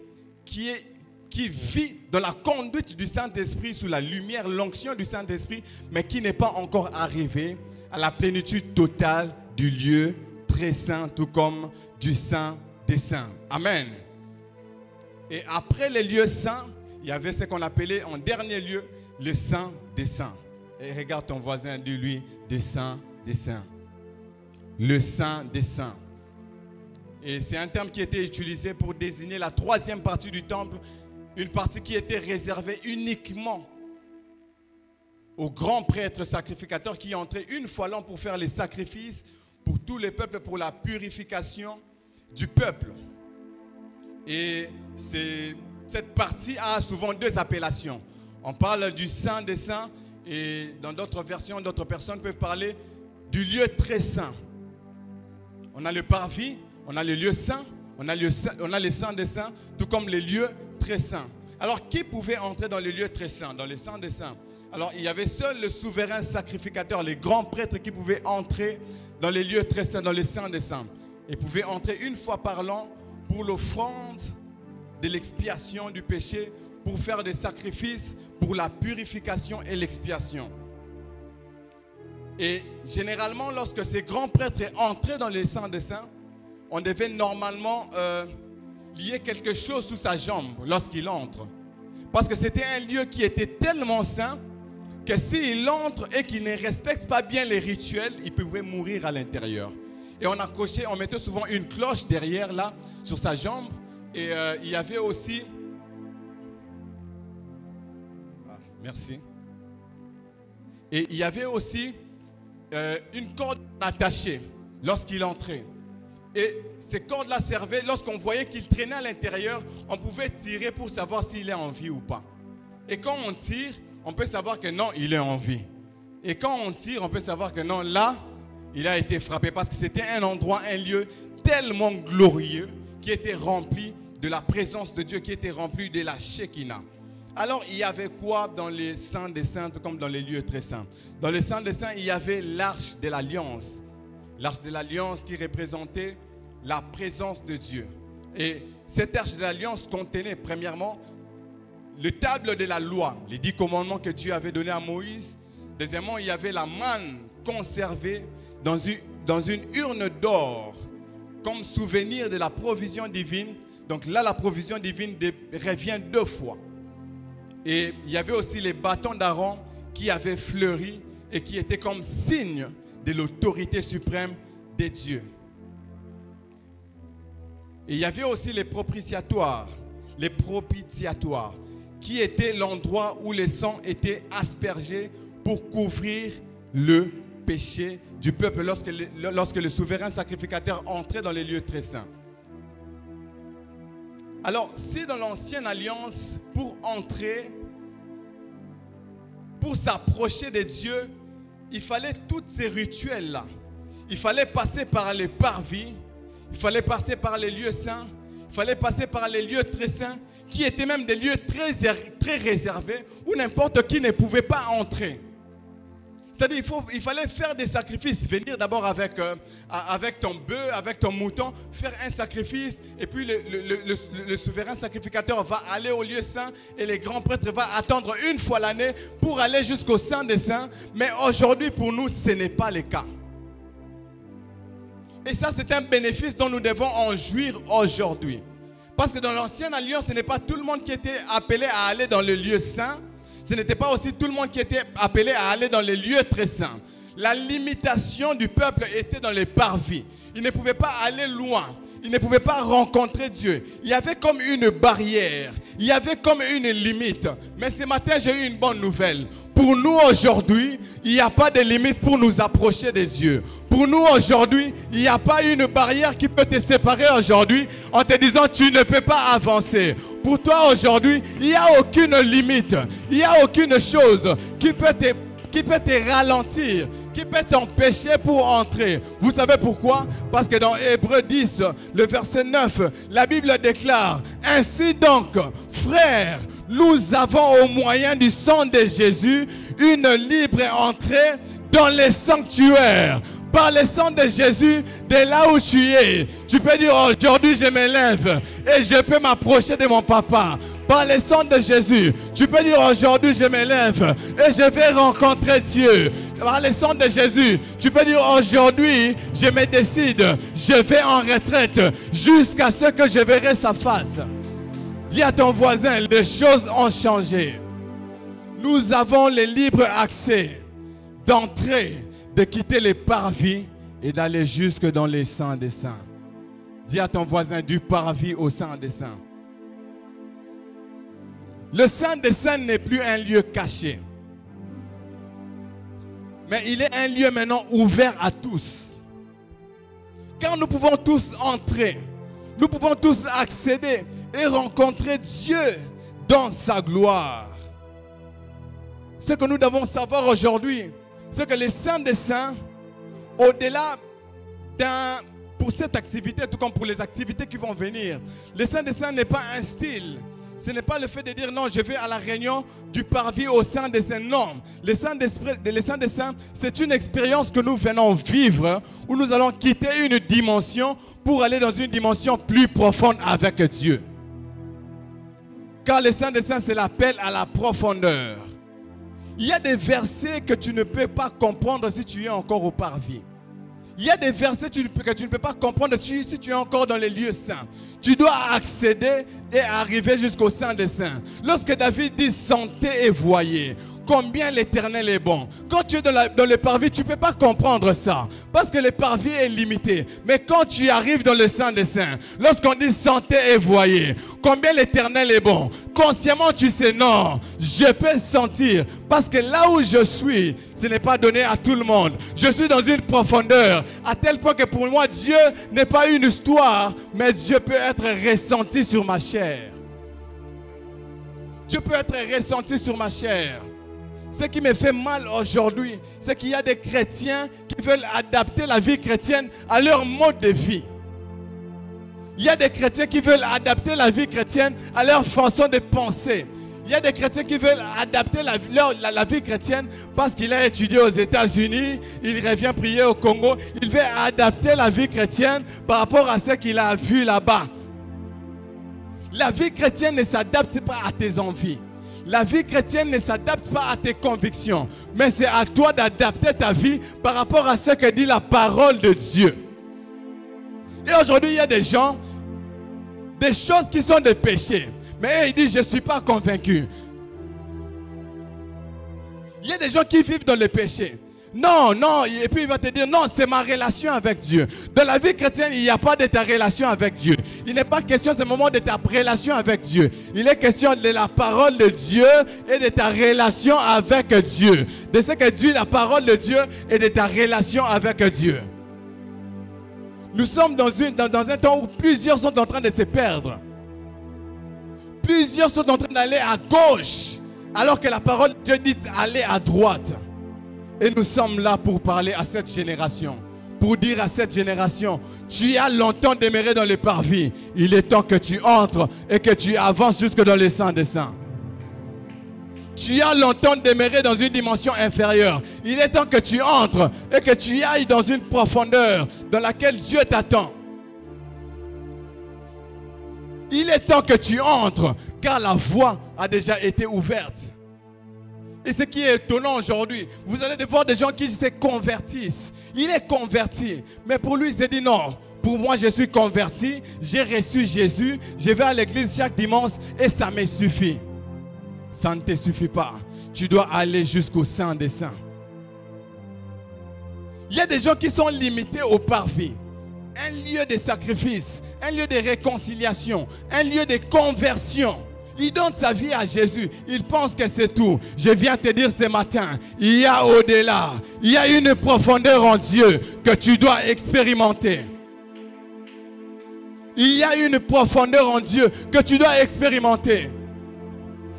Speaker 4: qui vit dans la conduite du Saint-Esprit, sous la lumière, l'onction du Saint-Esprit, mais qui n'est pas encore arrivé à la plénitude totale du lieu très saint, tout comme du Saint des Saints. Amen. Et après les lieux saints, il y avait ce qu'on appelait en dernier lieu le Saint des Saints. Et regarde ton voisin, dis-lui, des Saints des Saints. Le Saint des Saints. Et c'est un terme qui était utilisé pour désigner la troisième partie du temple, une partie qui était réservée uniquement aux grands prêtres sacrificateurs qui entraient une fois l'an pour faire les sacrifices pour tous les peuples, pour la purification du peuple. Et cette partie a souvent deux appellations. On parle du Saint des Saints et dans d'autres versions, d'autres personnes peuvent parler du lieu très saint. On a le parvis, on a le lieu saint, on a les saints des saints, tout comme les lieux très saints. Alors, qui pouvait entrer dans les lieux très saints, dans les saints des saints? Alors, il y avait seul le souverain sacrificateur, les grands prêtres qui pouvaient entrer dans les lieux très saints, dans les saints des saints. Ils pouvaient entrer une fois par an pour l'offrande de l'expiation du péché, pour faire des sacrifices, pour la purification et l'expiation. Et généralement, lorsque ces grands prêtres entraient dans les saints des saints, on devait normalement lier quelque chose sous sa jambe lorsqu'il entre. Parce que c'était un lieu qui était tellement saint que s'il entre et qu'il ne respecte pas bien les rituels, il pouvait mourir à l'intérieur. Et on mettait souvent une cloche derrière là, sur sa jambe. Et il y avait aussi... merci. Et il y avait aussi une corde attachée lorsqu'il entrait. Et ces cordes-là servaient, lorsqu'on voyait qu'il traînait à l'intérieur, on pouvait tirer pour savoir s'il est en vie ou pas. Et quand on tire, on peut savoir que non, il est en vie. Et quand on tire, on peut savoir que non, là, il a été frappé. Parce que c'était un endroit, un lieu tellement glorieux qui était rempli de la présence de Dieu, qui était rempli de la Shekinah. Alors, il y avait quoi dans les saints des saints, comme dans les lieux très saints? Dans les saints des saints, il y avait l'arche de l'alliance. L'arche de l'alliance qui représentait la présence de Dieu. Et cette arche de l'alliance contenait premièrement le tableau de la loi, les 10 commandements que Dieu avait donnés à Moïse. Deuxièmement, il y avait la manne conservée dans une urne d'or comme souvenir de la provision divine. Donc là, la provision divine revient 2 fois. Et il y avait aussi les bâtons d'Aaron qui avaient fleuri et qui étaient comme signe de l'autorité suprême des dieux. Et il y avait aussi les propitiatoires qui étaient l'endroit où les sangs étaient aspergés pour couvrir le péché du peuple lorsque le souverain sacrificateur entrait dans les lieux très saints. Alors, si dans l'ancienne alliance, pour entrer, pour s'approcher de Dieu, il fallait tous ces rituels-là. Il fallait passer par les parvis, il fallait passer par les lieux saints, il fallait passer par les lieux très saints, qui étaient même des lieux très réservés, où n'importe qui ne pouvait pas entrer. C'est-à-dire il fallait faire des sacrifices, venir d'abord avec ton bœuf, avec ton mouton, faire un sacrifice, et puis le souverain sacrificateur va aller au lieu saint, et les grands prêtres vont attendre une fois l'année pour aller jusqu'au Saint des Saints. Mais aujourd'hui, pour nous, ce n'est pas le cas. Et ça, c'est un bénéfice dont nous devons en jouir aujourd'hui. Parce que dans l'ancienne alliance, ce n'est pas tout le monde qui était appelé à aller dans le lieu saint. Ce n'était pas aussi tout le monde qui était appelé à aller dans les lieux très saints. La limitation du peuple était dans les parvis. Il ne pouvait pas aller loin. ils ne pouvaient pas rencontrer Dieu. Il y avait comme une barrière, il y avait comme une limite. Mais ce matin, j'ai eu une bonne nouvelle. Pour nous aujourd'hui, il n'y a pas de limite pour nous approcher de Dieu. Pour nous aujourd'hui, il n'y a pas une barrière qui peut te séparer aujourd'hui en te disant tu ne peux pas avancer. Pour toi aujourd'hui, il n'y a aucune limite, il n'y a aucune chose qui peut te ralentir, qui peut t'empêcher pour entrer. Vous savez pourquoi? Parce que dans Hébreux 10, le verset 9, la Bible déclare: ainsi donc, frères, nous avons au moyen du sang de Jésus une libre entrée dans les sanctuaires. Par le sang de Jésus, de là où tu es, tu peux dire aujourd'hui je me lève et je peux m'approcher de mon papa. Par le sang de Jésus, tu peux dire aujourd'hui je me lève et je vais rencontrer Dieu. Par le sang de Jésus, tu peux dire aujourd'hui je me décide, je vais en retraite jusqu'à ce que je verrai sa face. Dis à ton voisin, les choses ont changé. Nous avons le libre accès d'entrer, de quitter les parvis et d'aller jusque dans les saints des saints. Dis à ton voisin, du parvis au saint des saints. Le saint des saints n'est plus un lieu caché, mais il est un lieu maintenant ouvert à tous. Car nous pouvons tous entrer, nous pouvons tous accéder et rencontrer Dieu dans sa gloire. Ce que nous devons savoir aujourd'hui, c'est que les saints des saints, au-delà pour cette activité, tout comme pour les activités qui vont venir, les saints des saints n'est pas un style. Ce n'est pas le fait de dire non, je vais à la réunion du parvis au sein des saints. Non, les saints des saints, c'est une expérience que nous venons vivre où nous allons quitter une dimension pour aller dans une dimension plus profonde avec Dieu. Car les saints des saints, c'est l'appel à la profondeur. Il y a des versets que tu ne peux pas comprendre si tu es encore au parvis. Il y a des versets que tu ne peux pas comprendre si tu es encore dans les lieux saints. Tu dois accéder et arriver jusqu'au sein des saints. Lorsque David dit « sentez et voyez », combien l'Éternel est bon. Quand tu es dans le parvis, tu ne peux pas comprendre ça. Parce que le parvis est limité. Mais quand tu arrives dans le sein des saints, lorsqu'on dit sentez et voyez, combien l'Éternel est bon. Consciemment, tu sais, non, je peux sentir. Parce que là où je suis, ce n'est pas donné à tout le monde. Je suis dans une profondeur. À tel point que pour moi, Dieu n'est pas une histoire, mais Dieu peut être ressenti sur ma chair. Dieu peut être ressenti sur ma chair. Ce qui me fait mal aujourd'hui, c'est qu'il y a des chrétiens qui veulent adapter la vie chrétienne à leur mode de vie. Il y a des chrétiens qui veulent adapter la vie chrétienne à leur façon de penser. Il y a des chrétiens qui veulent adapter la vie chrétienne parce qu'il a étudié aux États-Unis, il revient prier au Congo. Il veut adapter la vie chrétienne par rapport à ce qu'il a vu là-bas. La vie chrétienne ne s'adapte pas à tes envies. La vie chrétienne ne s'adapte pas à tes convictions, mais c'est à toi d'adapter ta vie par rapport à ce que dit la parole de Dieu. Et aujourd'hui, il y a des gens, des choses qui sont des péchés, mais ils disent, je ne suis pas convaincu. Il y a des gens qui vivent dans le péché. Non, non, et puis il va te dire, non, c'est ma relation avec Dieu. Dans la vie chrétienne, il n'y a pas de ta relation avec Dieu. Il n'est pas question ce moment de ta relation avec Dieu. Il est question de la parole de Dieu et de ta relation avec Dieu. De ce que dit la parole de Dieu et de ta relation avec Dieu. Nous sommes dans un temps où plusieurs sont en train de se perdre. Plusieurs sont en train d'aller à gauche, alors que la parole de Dieu dit aller à droite. Et nous sommes là pour parler à cette génération. Pour dire à cette génération, tu as longtemps demeuré dans le parvis. Il est temps que tu entres et que tu avances jusque dans les saints des saints. Tu as longtemps demeuré dans une dimension inférieure. Il est temps que tu entres et que tu ailles dans une profondeur dans laquelle Dieu t'attend. Il est temps que tu entres car la voie a déjà été ouverte. Et ce qui est étonnant aujourd'hui, vous allez voir des gens qui se convertissent. Il est converti, mais pour lui, il s'est dit non. Pour moi, je suis converti, j'ai reçu Jésus, je vais à l'église chaque dimanche et ça me suffit. Ça ne te suffit pas. Tu dois aller jusqu'au sein des saints. Il y a des gens qui sont limités au parvis. un lieu de sacrifice, un lieu de réconciliation, un lieu de conversion. Il donne sa vie à Jésus. Il pense que c'est tout. Je viens te dire ce matin, il y a au-delà. Il y a une profondeur en Dieu que tu dois expérimenter. Il y a une profondeur en Dieu que tu dois expérimenter.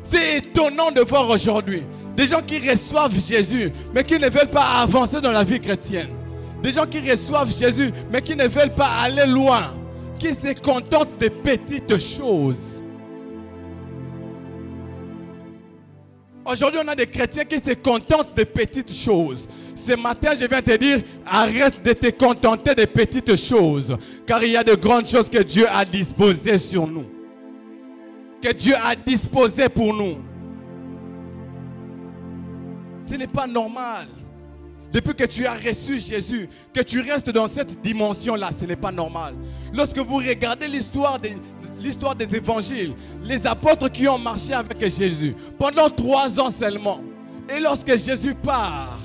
Speaker 4: C'est étonnant de voir aujourd'hui des gens qui reçoivent Jésus, mais qui ne veulent pas avancer dans la vie chrétienne. Des gens qui reçoivent Jésus, mais qui ne veulent pas aller loin. Qui se contentent des petites choses. Aujourd'hui, on a des chrétiens qui se contentent des petites choses. Ce matin, je viens te dire, arrête de te contenter des petites choses. Car il y a de grandes choses que Dieu a disposées sur nous. Que Dieu a disposées pour nous. Ce n'est pas normal. Depuis que tu as reçu Jésus, que tu restes dans cette dimension-là, ce n'est pas normal. Lorsque vous regardez l'histoire des évangiles, les apôtres qui ont marché avec Jésus pendant 3 ans seulement. Et lorsque Jésus part,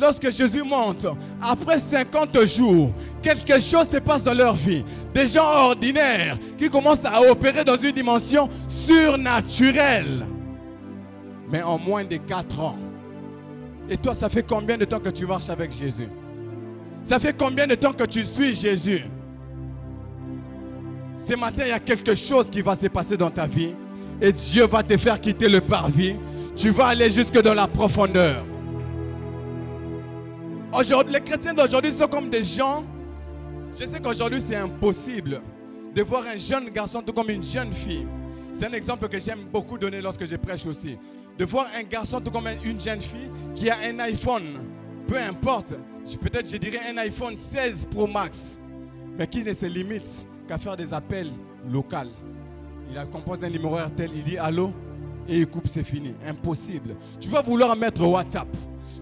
Speaker 4: lorsque Jésus monte, après 50 jours, quelque chose se passe dans leur vie. Des gens ordinaires qui commencent à opérer dans une dimension surnaturelle. Mais en moins de 4 ans. Et toi, ça fait combien de temps que tu marches avec Jésus? Ça fait combien de temps que tu suis Jésus? Ce matin, il y a quelque chose qui va se passer dans ta vie. Et Dieu va te faire quitter le parvis. Tu vas aller jusque dans la profondeur. Aujourd'hui, les chrétiens d'aujourd'hui sont comme des gens. Je sais qu'aujourd'hui, c'est impossible de voir un jeune garçon tout comme une jeune fille. C'est un exemple que j'aime beaucoup donner lorsque je prêche aussi. De voir un garçon tout comme une jeune fille qui a un iPhone, peu importe, peut-être je dirais un iPhone 16 Pro Max, mais qui ne se limite qu'à faire des appels locaux. Il a composé un numéro RTL, il dit allô et il coupe, c'est fini. Impossible. Tu vas vouloir mettre WhatsApp,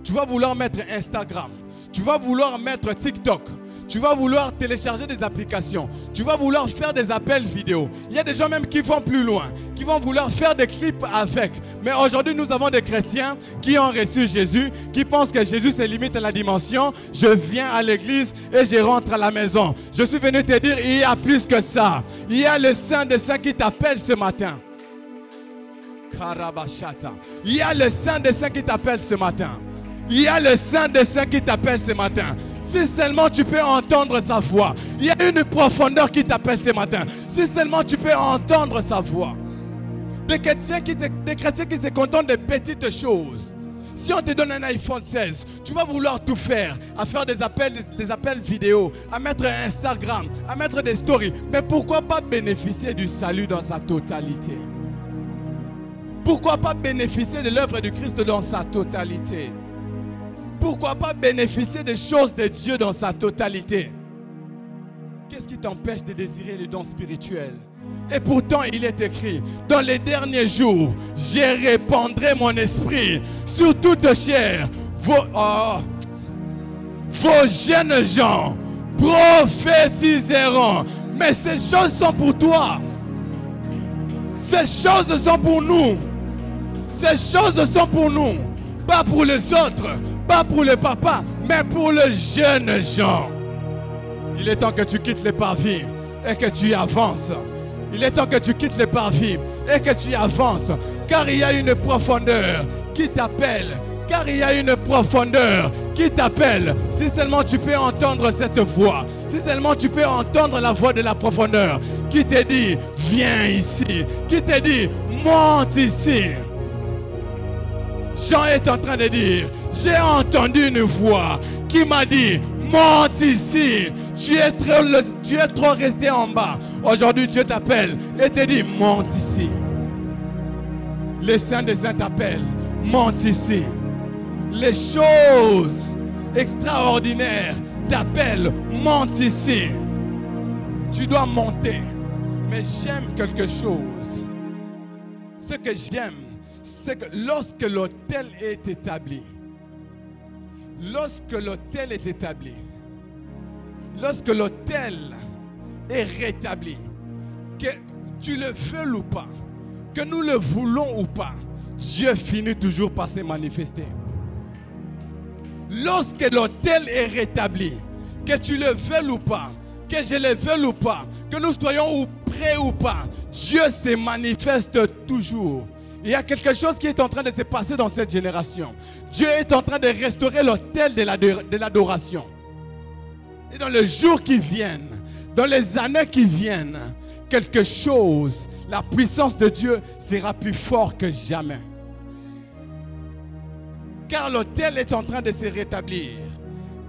Speaker 4: tu vas vouloir mettre Instagram, tu vas vouloir mettre TikTok. Tu vas vouloir télécharger des applications. Tu vas vouloir faire des appels vidéo. Il y a des gens même qui vont plus loin, qui vont vouloir faire des clips avec. Mais aujourd'hui, nous avons des chrétiens qui ont reçu Jésus, qui pensent que Jésus se limite à la dimension. Je viens à l'église et je rentre à la maison. Je suis venu te dire, il y a plus que ça. Il y a le Saint des Saints qui t'appelle ce matin. Karabashata. Il y a le Saint des Saints qui t'appelle ce matin. Il y a le Saint des Saints qui t'appelle ce matin. Si seulement tu peux entendre sa voix. Il y a une profondeur qui t'appelle ce matin. Si seulement tu peux entendre sa voix. Des chrétiens qui se contentent de petites choses. Si on te donne un iPhone 16, tu vas vouloir tout faire. À faire des appels vidéo, à mettre Instagram, à mettre des stories. Mais pourquoi pas bénéficier du salut dans sa totalité? Pourquoi pas bénéficier de l'œuvre du Christ dans sa totalité? Pourquoi pas bénéficier des choses de Dieu dans sa totalité? Qu'est-ce qui t'empêche de désirer les dons spirituels? Et pourtant, il est écrit, dans les derniers jours, je répandrai mon esprit sur toute chair. Vos jeunes gens prophétiseront. Mais ces choses sont pour toi. Ces choses sont pour nous. Ces choses sont pour nous. Pas pour les autres. Pas pour les papas, mais pour les jeunes gens. Il est temps que tu quittes les parvis et que tu avances. Il est temps que tu quittes les parvis et que tu avances. Car il y a une profondeur qui t'appelle. Car il y a une profondeur qui t'appelle. Si seulement tu peux entendre cette voix. Si seulement tu peux entendre la voix de la profondeur qui te dit, viens ici. Qui te dit, monte ici. Jean est en train de dire, j'ai entendu une voix qui m'a dit, monte ici. Tu es trop resté en bas. Aujourd'hui, Dieu t'appelle et te dit, monte ici. Les saints des saints t'appellent, monte ici. Les choses extraordinaires t'appellent, monte ici. Tu dois monter. Mais j'aime quelque chose. Ce que j'aime, c'est que lorsque l'autel est établi, lorsque l'autel est rétabli, que tu le veuilles ou pas, que nous le voulons ou pas, Dieu finit toujours par se manifester. Lorsque l'autel est rétabli, que tu le veuilles ou pas, que je le veuille ou pas, que nous soyons prêts ou pas, Dieu se manifeste toujours. Il y a quelque chose qui est en train de se passer dans cette génération. Dieu est en train de restaurer l'autel de l'adoration. Et dans les jours qui viennent, dans les années qui viennent, quelque chose, la puissance de Dieu sera plus fort que jamais. Car l'autel est en train de se rétablir.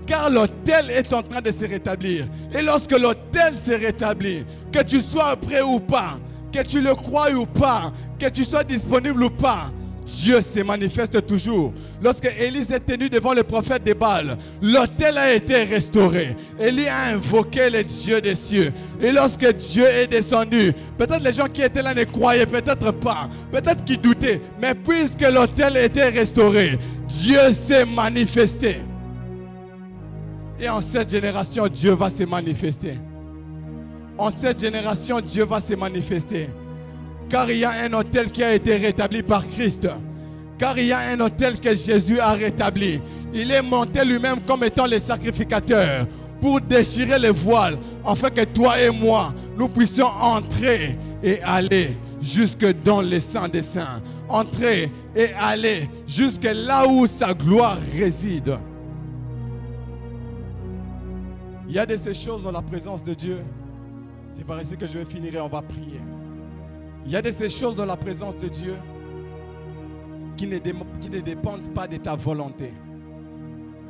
Speaker 4: Car l'autel est en train de se rétablir. Et lorsque l'autel se rétablit, que tu sois prêt ou pas, que tu le crois ou pas, que tu sois disponible ou pas, Dieu se manifeste toujours. Lorsque Élie s'est tenu devant le prophète de Baal, l'autel a été restauré. Élie a invoqué le Dieu des cieux. Et lorsque Dieu est descendu, peut-être les gens qui étaient là ne croyaient peut-être pas, peut-être qu'ils doutaient, mais puisque l'autel était restauré, Dieu s'est manifesté. Et en cette génération, Dieu va se manifester. En cette génération, Dieu va se manifester. Car il y a un autel qui a été rétabli par Christ. Car il y a un autel que Jésus a rétabli. Il est monté lui-même comme étant le sacrificateur pour déchirer les voiles, afin que toi et moi, nous puissions entrer et aller jusque dans les saints des saints. Entrer et aller jusque là où sa gloire réside. Il y a de ces choses dans la présence de Dieu. C'est par ici que je vais finir et on va prier. Il y a de ces choses dans la présence de Dieu qui ne dépendent pas de ta volonté,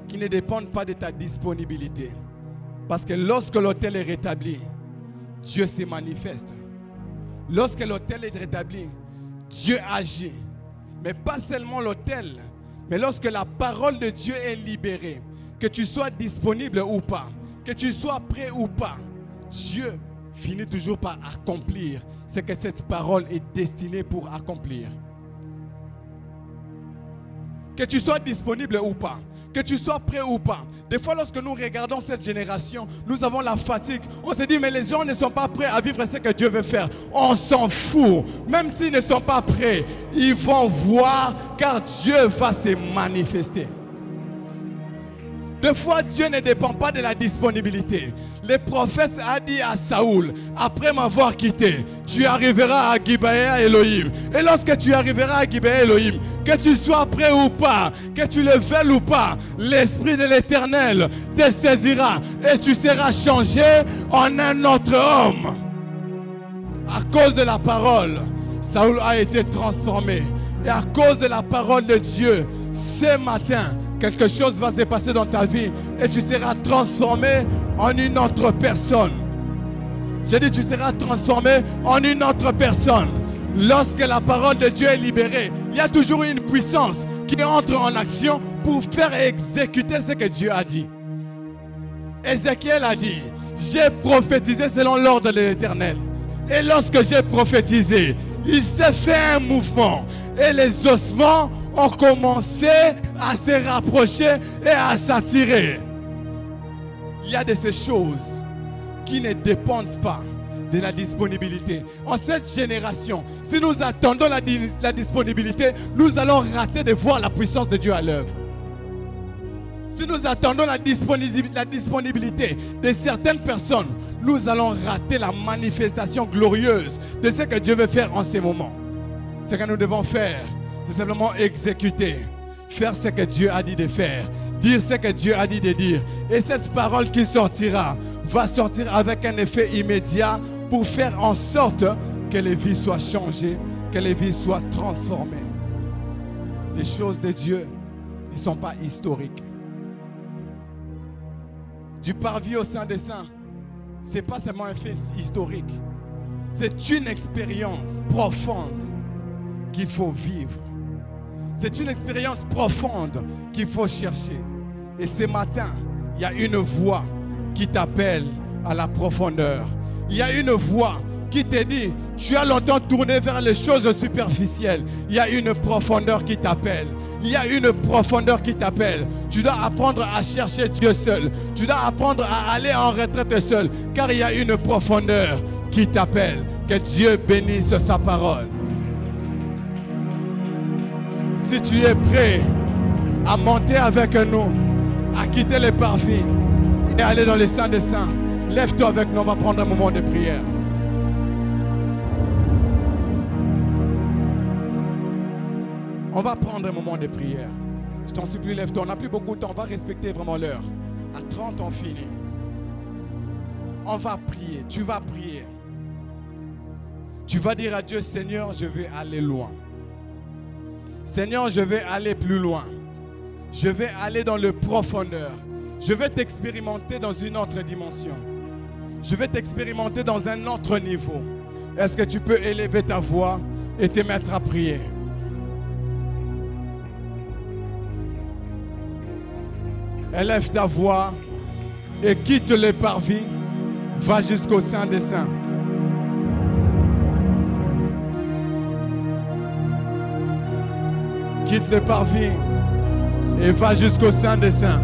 Speaker 4: qui ne dépendent pas de ta disponibilité. Parce que lorsque l'autel est rétabli, Dieu se manifeste. Lorsque l'autel est rétabli, Dieu agit. Mais pas seulement l'autel, mais lorsque la parole de Dieu est libérée, que tu sois disponible ou pas, que tu sois prêt ou pas, Dieu finit toujours par accomplir ce que cette parole est destinée pour accomplir. Que tu sois disponible ou pas, que tu sois prêt ou pas. Des fois, lorsque nous regardons cette génération, nous avons la fatigue. On se dit, mais les gens ne sont pas prêts à vivre ce que Dieu veut faire. On s'en fout. Même s'ils ne sont pas prêts, ils vont voir, car Dieu va se manifester. Des fois, Dieu ne dépend pas de la disponibilité. Le prophète a dit à Saoul, après m'avoir quitté, tu arriveras à Gibeah Elohim. Et lorsque tu arriveras à Gibeah Elohim, que tu sois prêt ou pas, que tu le veuilles ou pas, l'Esprit de l'Éternel te saisira et tu seras changé en un autre homme. À cause de la parole, Saoul a été transformé. Et à cause de la parole de Dieu, ce matin, quelque chose va se passer dans ta vie et tu seras transformé en une autre personne. J'ai dit, tu seras transformé en une autre personne. Lorsque la parole de Dieu est libérée, il y a toujours une puissance qui entre en action pour faire exécuter ce que Dieu a dit. Ézéchiel a dit, j'ai prophétisé selon l'ordre de l'Éternel. Et lorsque j'ai prophétisé, il s'est fait un mouvement. Et les ossements ont commencé à se rapprocher et à s'attirer. Il y a de ces choses qui ne dépendent pas de la disponibilité. En cette génération, si nous attendons la disponibilité, nous allons rater de voir la puissance de Dieu à l'œuvre. Si nous attendons la disponibilité de certaines personnes, nous allons rater la manifestation glorieuse de ce que Dieu veut faire en ces moments. Ce que nous devons faire, c'est simplement exécuter, faire ce que Dieu a dit de faire, dire ce que Dieu a dit de dire. Et cette parole qui sortira va sortir avec un effet immédiat pour faire en sorte que les vies soient changées, que les vies soient transformées. Les choses de Dieu ne sont pas historiques. Du parvis au sein des saints, ce n'est pas seulement un fait historique. C'est une expérience profonde qu'il faut vivre. C'est une expérience profonde qu'il faut chercher. Et ce matin, il y a une voix qui t'appelle à la profondeur. Il y a une voix qui te dit, tu as longtemps tourné vers les choses superficielles. Il y a une profondeur qui t'appelle. Il y a une profondeur qui t'appelle. Tu dois apprendre à chercher Dieu seul. Tu dois apprendre à aller en retraite seul. Car il y a une profondeur qui t'appelle. Que Dieu bénisse sa parole. Si tu es prêt à monter avec nous, à quitter les parvis et aller dans les saints des saints, Lève-toi avec nous, on va prendre un moment de prière. On va prendre un moment de prière. Je t'en supplie, lève-toi. On n'a plus beaucoup de temps, on va respecter vraiment l'heure. À 30, on finit. On va prier, tu vas prier. Tu vas dire à Dieu, Seigneur, je vais aller loin. Seigneur, je vais aller plus loin. Je vais aller dans le profondeur. Je vais t'expérimenter dans une autre dimension. Je vais t'expérimenter dans un autre niveau. Est-ce que tu peux élever ta voix et te mettre à prier? Élève ta voix et quitte le parvis. Va jusqu'au Saint des Saints. Quitte le parvis et va jusqu'au Saint des Saints.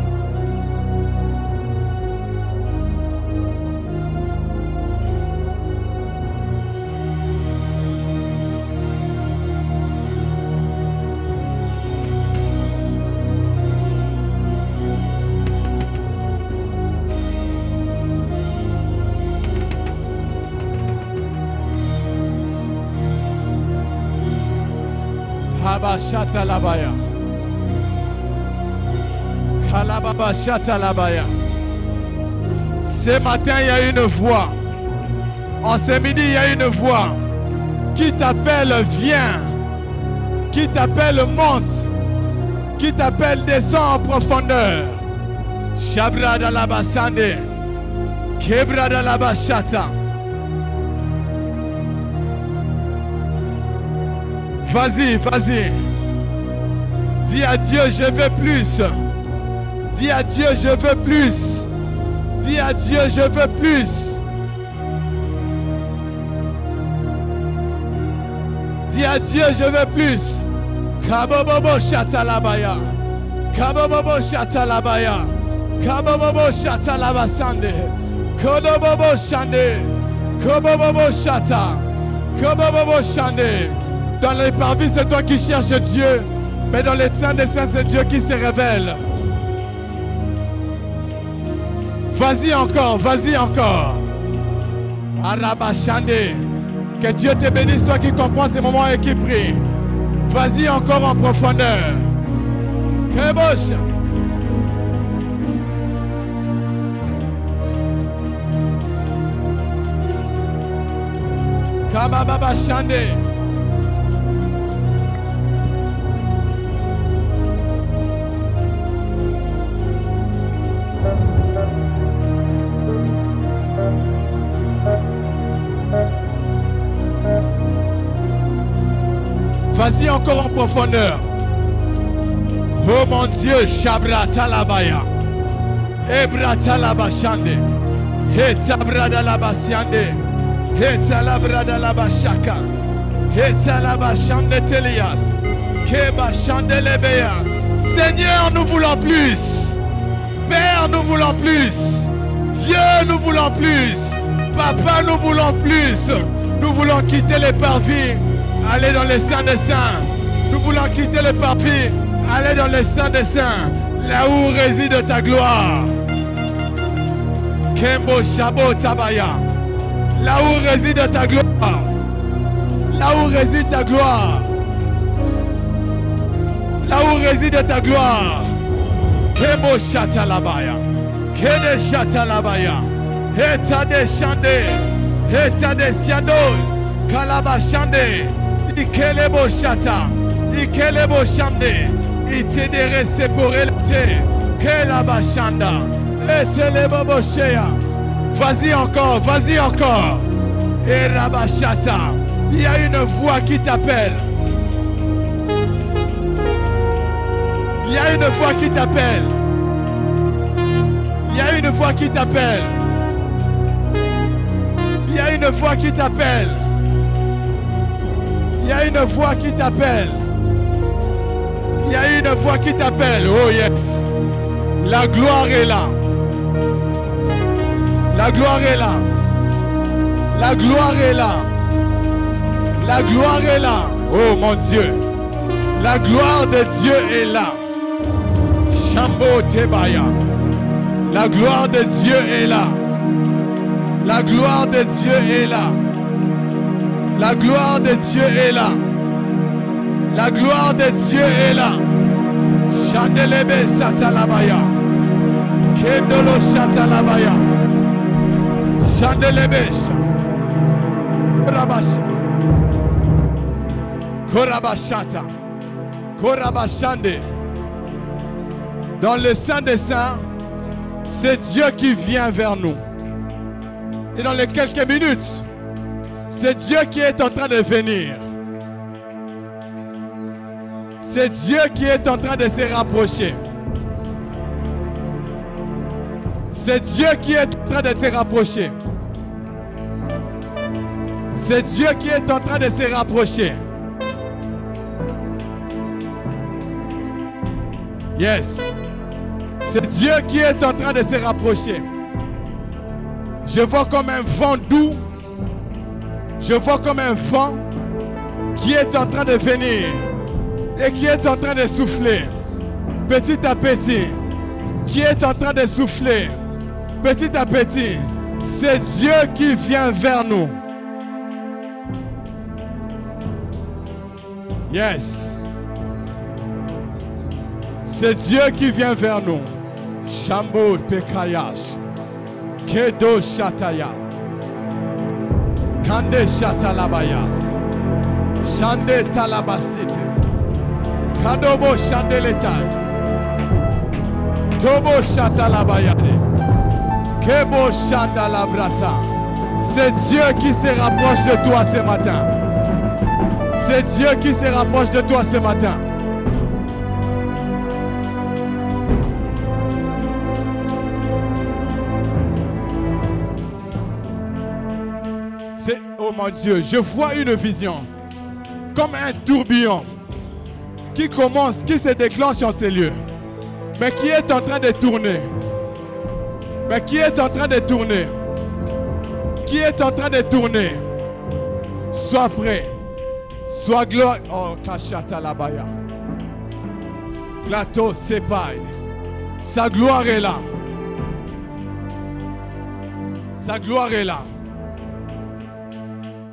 Speaker 4: Chata labaya. Kalababa chata labaya. Ce matin, il y a une voix. En ce midi, il y a une voix qui t'appelle, viens. Qui t'appelle, monte. Qui t'appelle, descends en profondeur. Shabrada labasande. Kebrada labashata. Vas-y, vas-y. Dis à Dieu, je veux plus. Dis à Dieu, je veux plus. Dis à Dieu, je veux plus. Dis à Dieu, je veux plus. Kabobobo shatalabaya. Kabobobo shatalabaya. Kabobobo shatalabasande. Kodobobo shande. Kobobobo shata. Kobobobo shande. Dans les parvis, c'est toi qui cherches Dieu. Mais dans les saints des saints, c'est Dieu qui se révèle. Vas-y encore, vas-y encore. Arabashande. Que Dieu te bénisse, toi qui comprends ces moments et qui prie. Vas-y encore en profondeur. Kebosh. Kabababashande. Vas-y encore en profondeur. Oh mon Dieu, Shabra Talabaya. Ebra Talabashande. Hetabrada Labasiande. Hetalabrada Labashaka. Hetalabashande Telias. Kebashande Lebeya. Seigneur, nous voulons plus. Père, nous voulons plus. Dieu, nous voulons plus. Papa, nous voulons plus. Nous voulons quitter les parvis. Aller dans les saints des saints. Nous voulons quitter le parvis. Aller dans les saints des saints. Là où réside ta gloire. Kembo Shabo Tabaya. Là où réside ta gloire. Là où réside ta gloire. Là où réside ta gloire. Kembo Shatalabaya. Kede Shatalabaya. Heta de Shande. Heta de Siando. Kalabashande. Ikelebo Shata, Ikelebo Shamde, Itedere Seporelete, Kelabashanda, Etelebo Boshea. Vas-y encore, vas-y encore. Et Rabashata, il y a une voix qui t'appelle. Il y a une voix qui t'appelle. Il y a une voix qui t'appelle. Il y a une voix qui t'appelle. Il y a une voix qui t'appelle. Il y a une voix qui t'appelle. Oh yes. La gloire est là. La gloire est là. La gloire est là. La gloire est là. Oh mon Dieu. La gloire de Dieu est là. Shambo Tebaya. La gloire de Dieu est là. La gloire de Dieu est là. La gloire de Dieu est là. La gloire de Dieu est là. Chandelebe satalabaya. Kendolo satalabaya. Chandelebe. Korabasha. Korabashata. Korabashande. Dans le Saint des Saints, c'est Dieu qui vient vers nous. Et dans les quelques minutes, c'est Dieu qui est en train de venir. C'est Dieu qui est en train de se rapprocher. C'est Dieu qui est en train de se rapprocher. C'est Dieu qui est en train de se rapprocher. Yes. C'est Dieu qui est en train de se rapprocher. Je vois comme un vent doux. Je vois comme un vent qui est en train de venir et qui est en train de souffler petit à petit. Qui est en train de souffler petit à petit. C'est Dieu qui vient vers nous. Yes. C'est Dieu qui vient vers nous. Shambo Pekayash. Kedo Shatayas. Kande Shatalabayas. Shande Talabasite. Kadobo Shandeletai. Tobo Shatalabayade. Kebo Shandalabrata. C'est Dieu qui se rapproche de toi ce matin. C'est Dieu qui se rapproche de toi ce matin. Oh mon Dieu, je vois une vision comme un tourbillon qui commence, qui se déclenche en ces lieux, mais qui est en train de tourner. Mais qui est en train de tourner. Qui est en train de tourner. Sois prêt. Sois gloire. Oh, Kashata Labaya. Plateau Sepai. Sa gloire est là. Sa gloire est là.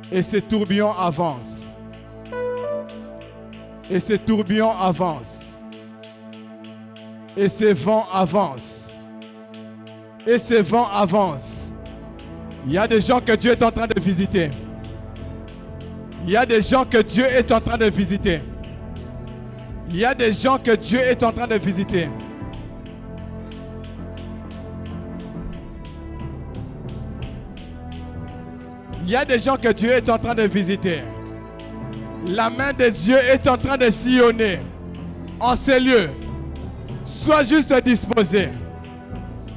Speaker 4: Et ces tourbillons avancent. Et ces tourbillons avancent. Et ces vents avancent. Et ces vents avancent. Il y a des gens que Dieu est en train de visiter. Il y a des gens que Dieu est en train de visiter. Il y a des gens que Dieu est en train de visiter. Il y a des gens que Dieu est en train de visiter. La main de Dieu est en train de sillonner en ces lieux. Sois juste disposé.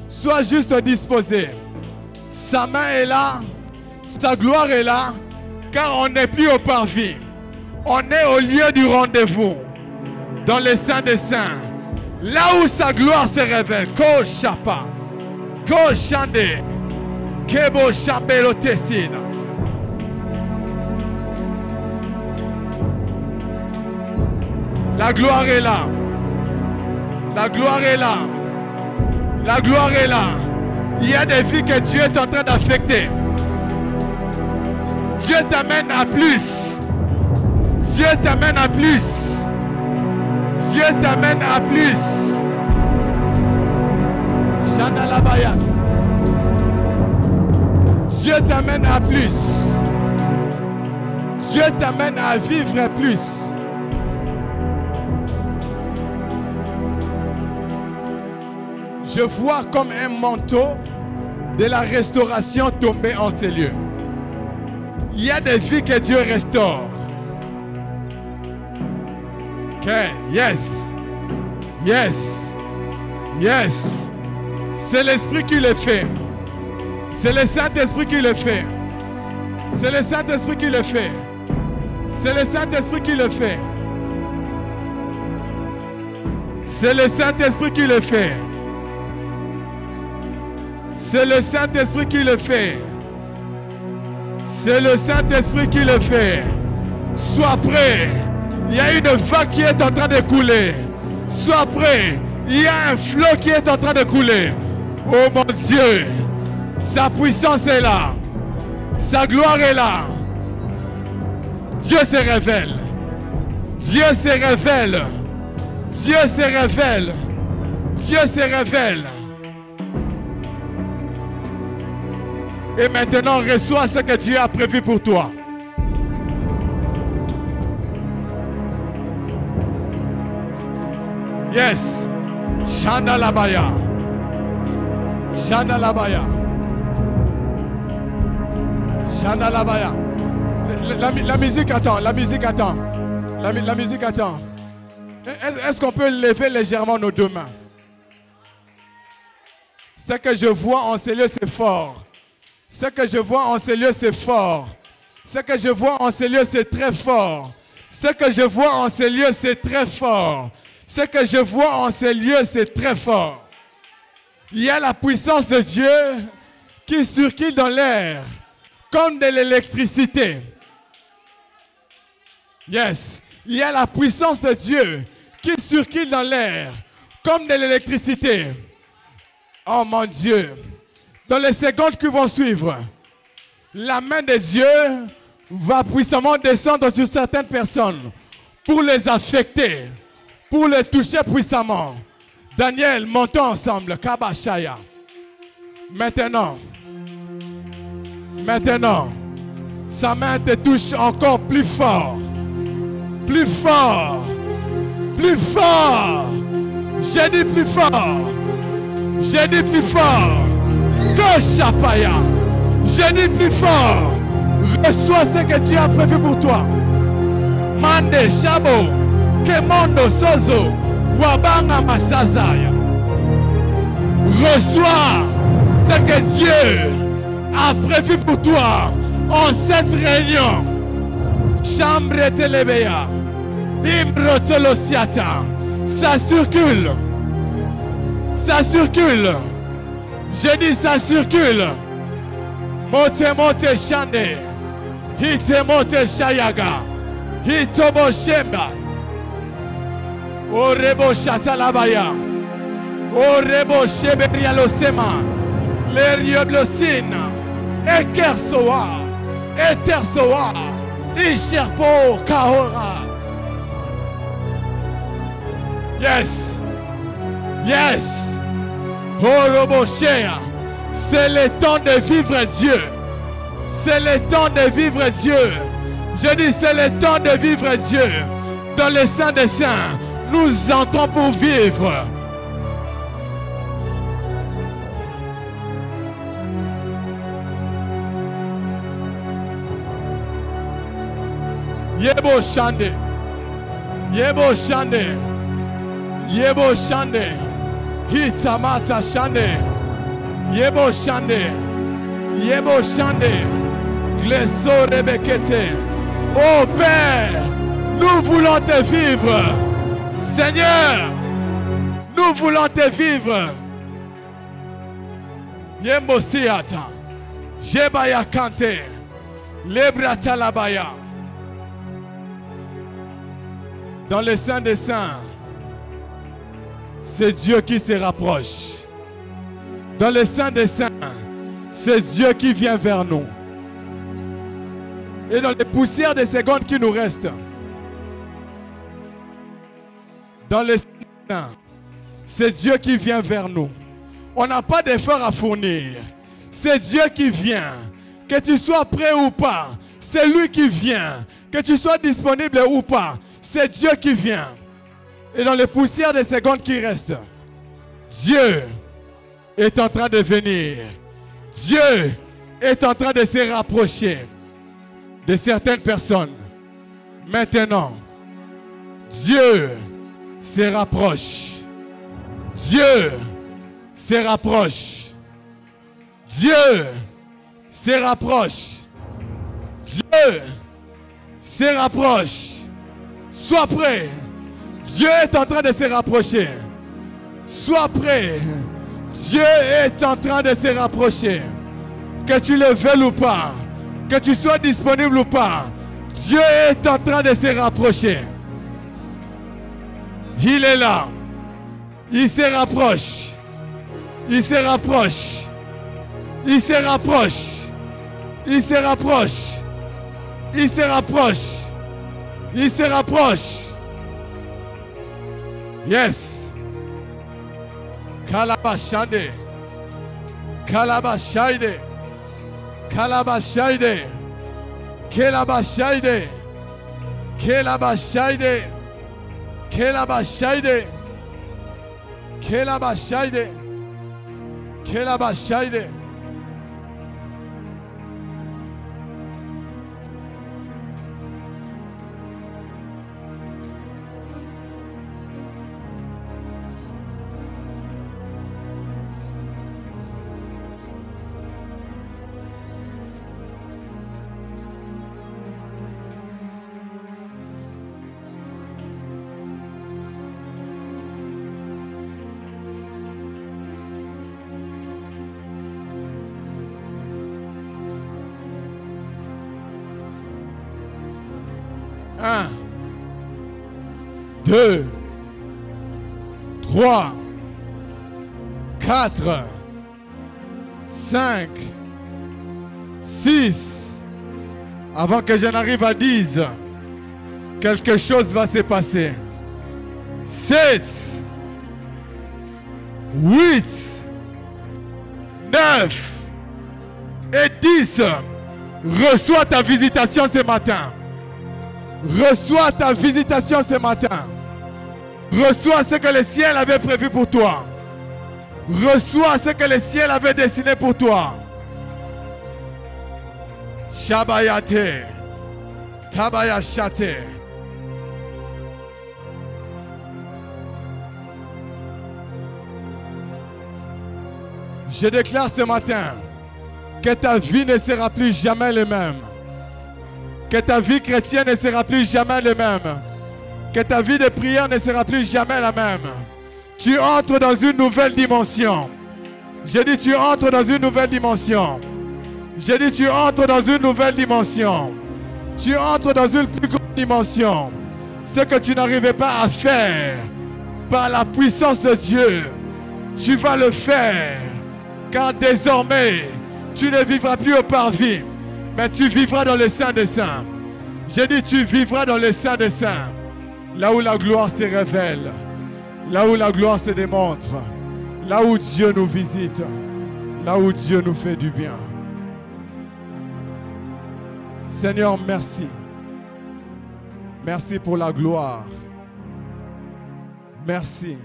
Speaker 4: Sois juste disposé. Sa main est là. Sa gloire est là. Car on n'est plus au parvis. On est au lieu du rendez-vous. Dans le Saint des Saints. Là où sa gloire se révèle. Ko Shapa. Ko Shande. Kebo Shambelo Tessina. La gloire est là. La gloire est là. La gloire est là. Il y a des vies que Dieu est en train d'affecter. Dieu t'amène à plus. Dieu t'amène à plus. Dieu t'amène à plus. Chandalabayas. Dieu t'amène à plus. Dieu t'amène à vivre plus. Je vois comme un manteau de la restauration tomber en ces lieux. Il y a des vies que Dieu restaure. Ok, yes. Yes. Yes. C'est l'Esprit qui le fait. C'est le Saint-Esprit qui le fait. C'est le Saint-Esprit qui le fait. C'est le Saint-Esprit qui le fait. C'est le Saint-Esprit qui le fait. C'est le Saint-Esprit qui le fait. C'est le Saint-Esprit qui le fait. Sois prêt. Il y a une vague qui est en train de couler. Sois prêt. Il y a un flot qui est en train de couler. Oh mon Dieu. Sa puissance est là. Sa gloire est là. Dieu se révèle. Dieu se révèle. Dieu se révèle. Dieu se révèle. Et maintenant, reçois ce que Dieu a prévu pour toi. Yes. Shanda Labaya. Shanda Labaya. Shanda Labaya. La musique attend. La musique attend. La musique attend. Est-ce qu'on peut lever légèrement nos deux mains? Ce que je vois en ces lieux, c'est fort. Ce que je vois en ces lieux, c'est fort. Ce que je vois en ces lieux, c'est très fort. Ce que je vois en ces lieux, c'est très fort. Ce que je vois en ces lieux, c'est très fort. Il y a la puissance de Dieu qui circule dans l'air comme de l'électricité. Yes. Il y a la puissance de Dieu qui circule dans l'air comme de l'électricité. Oh mon Dieu. Dans les secondes qui vont suivre, la main de Dieu va puissamment descendre sur certaines personnes pour les affecter, pour les toucher puissamment. Daniel, montons ensemble. Kabashaya. Maintenant, sa main te touche encore plus fort. Plus fort. Plus fort. J'ai dit plus fort. J'ai dit plus fort. Que Chapaya. J'ai dit plus fort. Reçois ce que Dieu a prévu pour toi. Mande Shabo. Kemondo Sozo. Wabanga Masazaya. Reçois ce que Dieu a prévu pour toi en cette réunion. Chambre Telebeya. Imbrotolosiata. Ça circule. Ça circule. Je dis ça circule. Mote mote shande. Hite mote shayaga. Hitobo shemba. Orebo shatalabaya. Orebo sheberia losema. L'erioblosina. Ekersoa. Etersoa. Isherpo kahora. Yes. Yes. Oroboshea. C'est le temps de vivre Dieu. C'est le temps de vivre Dieu. Je dis c'est le temps de vivre Dieu. Dans le Saint des Saints, nous entrons pour vivre. Yebo Shande. Yebo Shande. Yebo Shande. Hitamata Shande. Yebo Shande. Yebo Shande. Gleso Rebekete. Oh Père, nous voulons te vivre. Seigneur, nous voulons te vivre. Yembo Siata. Jebaya Kante. Lebrata Labaya. Dans le Saint des Saints, c'est Dieu qui se rapproche. Dans le Saint des Saints, c'est Dieu qui vient vers nous. Et dans les poussières des secondes qui nous restent, dans le Saint des Saints, c'est Dieu qui vient vers nous. On n'a pas d'effort à fournir. C'est Dieu qui vient. Que tu sois prêt ou pas, c'est lui qui vient. Que tu sois disponible ou pas, c'est Dieu qui vient. Et dans les poussières des secondes qui restent, Dieu est en train de venir. Dieu est en train de se rapprocher de certaines personnes. Maintenant, Dieu se rapproche. Dieu se rapproche. Dieu se rapproche. Dieu se rapproche. Sois prêt. Dieu est en train de se rapprocher. Sois prêt. Dieu est en train de se rapprocher. Que tu le veuilles ou pas, que tu sois disponible ou pas, Dieu est en train de se rapprocher. Il est là. Il se rapproche. Il se rapproche. Il se rapproche. Il se rapproche. Il se rapproche. Il se rapproche. Yes. Kalabashade. Kalabashade. Kalabashade. Kelabashade. Kelabashade. Kelabashade. Kelabashade. Kelabashade. Un, 2, 3, 4, 5, 6. Avant que je n'arrive à 10, quelque chose va se passer. 7, 8, 9 et 10. Reçois ta visitation ce matin. Reçois ta visitation ce matin. Reçois ce que le ciel avait prévu pour toi. Reçois ce que le ciel avait destiné pour toi. Shabayate. Tabayashate. Je déclare ce matin que ta vie ne sera plus jamais la même. Que ta vie chrétienne ne sera plus jamais la même. Que ta vie de prière ne sera plus jamais la même. Tu entres dans une nouvelle dimension. J'ai dit tu entres dans une nouvelle dimension. J'ai dit tu entres dans une nouvelle dimension. Tu entres dans une plus grande dimension. Ce que tu n'arrivais pas à faire par la puissance de Dieu, tu vas le faire. Car désormais, tu ne vivras plus au parvis, mais tu vivras dans le Saint des Saints. J'ai dit tu vivras dans le Saint des Saints. Là où la gloire se révèle. Là où la gloire se démontre. Là où Dieu nous visite. Là où Dieu nous fait du bien. Seigneur, merci. Merci pour la gloire. Merci.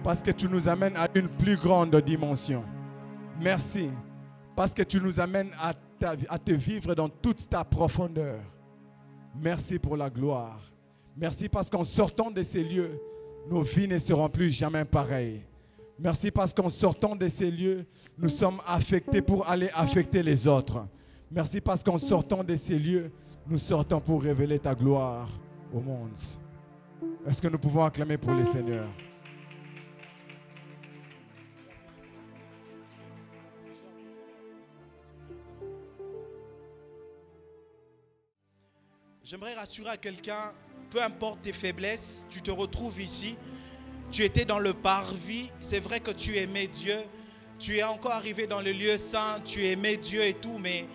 Speaker 4: Parce que tu nous amènes à une plus grande dimension. Merci. Parce que tu nous amènes à te vivre dans toute ta profondeur. Merci pour la gloire. Merci parce qu'en sortant de ces lieux, nos vies ne seront plus jamais pareilles. Merci parce qu'en sortant de ces lieux, nous sommes affectés pour aller affecter les autres. Merci parce qu'en sortant de ces lieux, nous sortons pour révéler ta gloire au monde. Est-ce que nous pouvons acclamer pour le Seigneur?
Speaker 5: J'aimerais rassurer à quelqu'un, peu importe tes faiblesses, tu te retrouves ici, tu étais dans le parvis, c'est vrai que tu aimais Dieu, tu es encore arrivé dans le lieu saint, tu aimais Dieu et tout, mais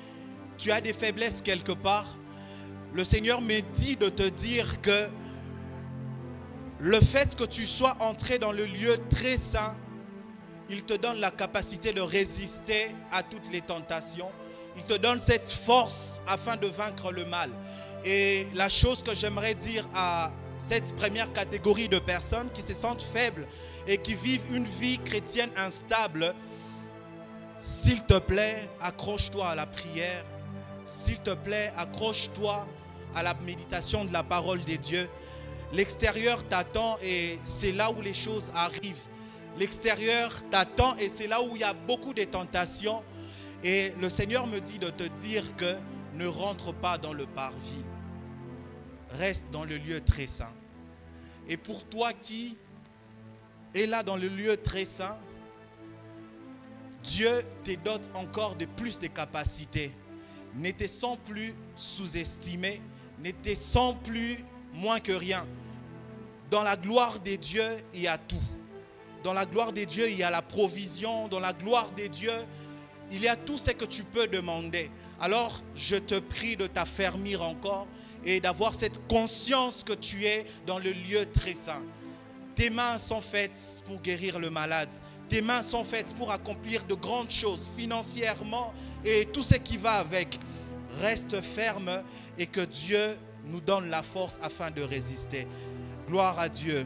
Speaker 5: tu as des faiblesses quelque part. Le Seigneur me dit de te dire que le fait que tu sois entré dans le lieu très saint, il te donne la capacité de résister à toutes les tentations. Il te donne cette force afin de vaincre le mal. Et la chose que j'aimerais dire à cette première catégorie de personnes qui se sentent faibles et qui vivent une vie chrétienne instable, s'il te plaît, accroche-toi à la prière. S'il te plaît, accroche-toi à la méditation de la parole de Dieu. L'extérieur t'attend et c'est là où les choses arrivent. L'extérieur t'attend et c'est là où il y a beaucoup de tentations. Et le Seigneur me dit de te dire que ne rentre pas dans le parvis. Reste dans le lieu très saint. Et pour toi qui es là dans le lieu très saint, Dieu te dote encore de plus de capacités. Ne te sens plus sous-estimé, ne te sens plus moins que rien. Dans la gloire de Dieu, il y a tout. Dans la gloire de Dieu, il y a la provision. Dans la gloire de Dieu, il y a tout ce que tu peux demander. Alors, je te prie de t'affermir encore et d'avoir cette conscience que tu es dans le lieu très saint. Tes mains sont faites pour guérir le malade. Tes mains sont faites pour accomplir de grandes choses financièrement et tout ce qui va avec. Reste ferme et que Dieu nous donne la force afin de résister. Gloire à Dieu.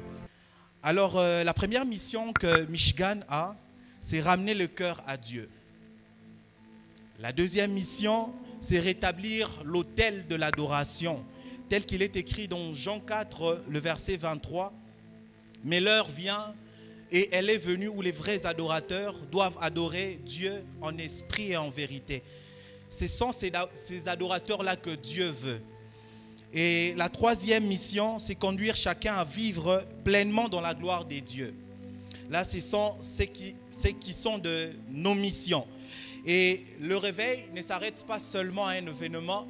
Speaker 5: Alors, la première mission que Michigan a, c'est ramener le cœur à Dieu. La deuxième mission, c'est rétablir l'autel de l'adoration, tel qu'il est écrit dans Jean 4, le verset 23. Mais l'heure vient et elle est venue où les vrais adorateurs doivent adorer Dieu en esprit et en vérité. Ce sont ces adorateurs-là que Dieu veut. Et la troisième mission, c'est conduire chacun à vivre pleinement dans la gloire des dieux. Là, ce sont ceux qui sont de nos missions. Et le réveil ne s'arrête pas seulement à un événement.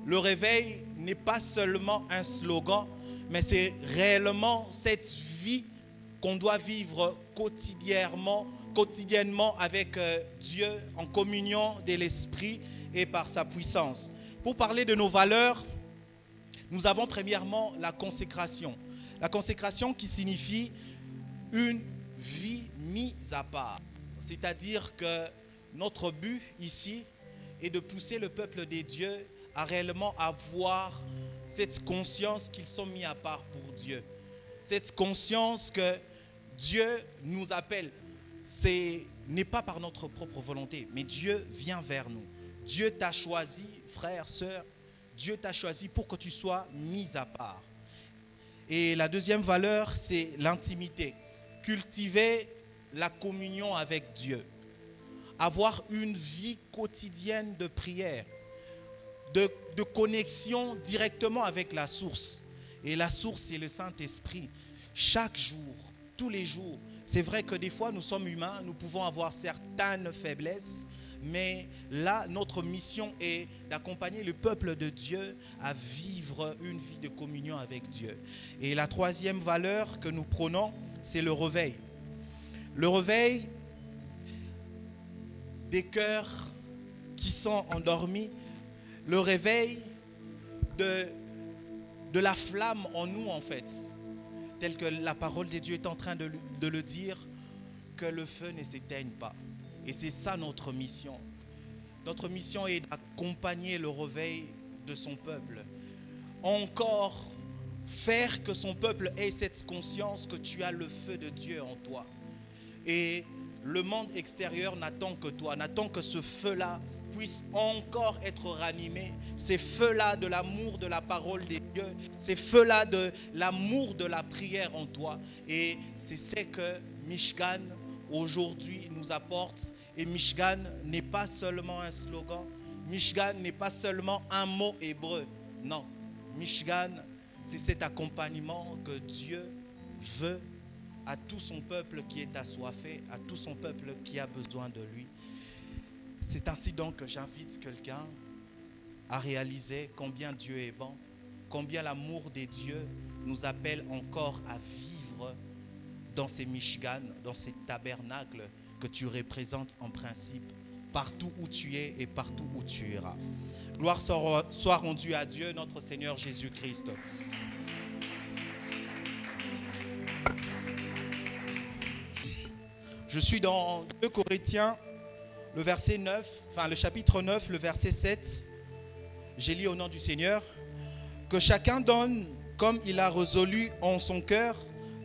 Speaker 5: Le réveil n'est pas seulement un slogan, mais c'est réellement cette vie qu'on doit vivre quotidiennement avec Dieu, en communion de l'Esprit et par sa puissance. Pour parler de nos valeurs, nous avons premièrement la consécration. La consécration qui signifie une vie mise à part. C'est-à-dire que notre but ici est de pousser le peuple des dieux à réellement avoir cette conscience qu'ils sont mis à part pour Dieu. Cette conscience que Dieu nous appelle. Ce n'est pas par notre propre volonté, mais Dieu vient vers nous. Dieu t'a choisi, frère, sœur. Dieu t'a choisi pour que tu sois mis à part. Et la deuxième valeur, c'est l'intimité. Cultiver la communion avec Dieu. Avoir une vie quotidienne de prière, de connexion directement avec la source. Et la source, c'est le Saint-Esprit. Chaque jour, tous les jours. C'est vrai que des fois, nous sommes humains, nous pouvons avoir certaines faiblesses, mais là, notre mission est d'accompagner le peuple de Dieu à vivre une vie de communion avec Dieu. Et la troisième valeur que nous prônons, c'est le réveil. Le réveil des cœurs qui sont endormis, le réveil de la flamme en nous en fait, tel que la parole de Dieu est en train de le dire, que le feu ne s'éteigne pas. Et c'est ça notre mission. Notre mission est d'accompagner le réveil de son peuple. Encore faire que son peuple ait cette conscience que tu as le feu de Dieu en toi. Et le monde extérieur n'attend que toi, n'attend que ce feu-là puisse encore être ranimé. Ces feux-là de l'amour de la parole de Dieu, ces feux-là de l'amour de la prière en toi. Et c'est ce que Michigan aujourd'hui nous apporte. Et Michigan n'est pas seulement un slogan. Michigan n'est pas seulement un mot hébreu. Non, Michigan, c'est cet accompagnement que Dieu veut à tout son peuple qui est assoiffé, à tout son peuple qui a besoin de lui. C'est ainsi donc que j'invite quelqu'un à réaliser combien Dieu est bon, combien l'amour des dieux nous appelle encore à vivre dans ces Michigan, dans ces tabernacles que tu représentes en principe, partout où tu es et partout où tu iras. Gloire soit rendue à Dieu, notre Seigneur Jésus-Christ. Je suis dans 2 Corinthiens, le verset 9, enfin le chapitre 9, le verset 7. J'ai lu au nom du Seigneur. Que chacun donne comme il a résolu en son cœur,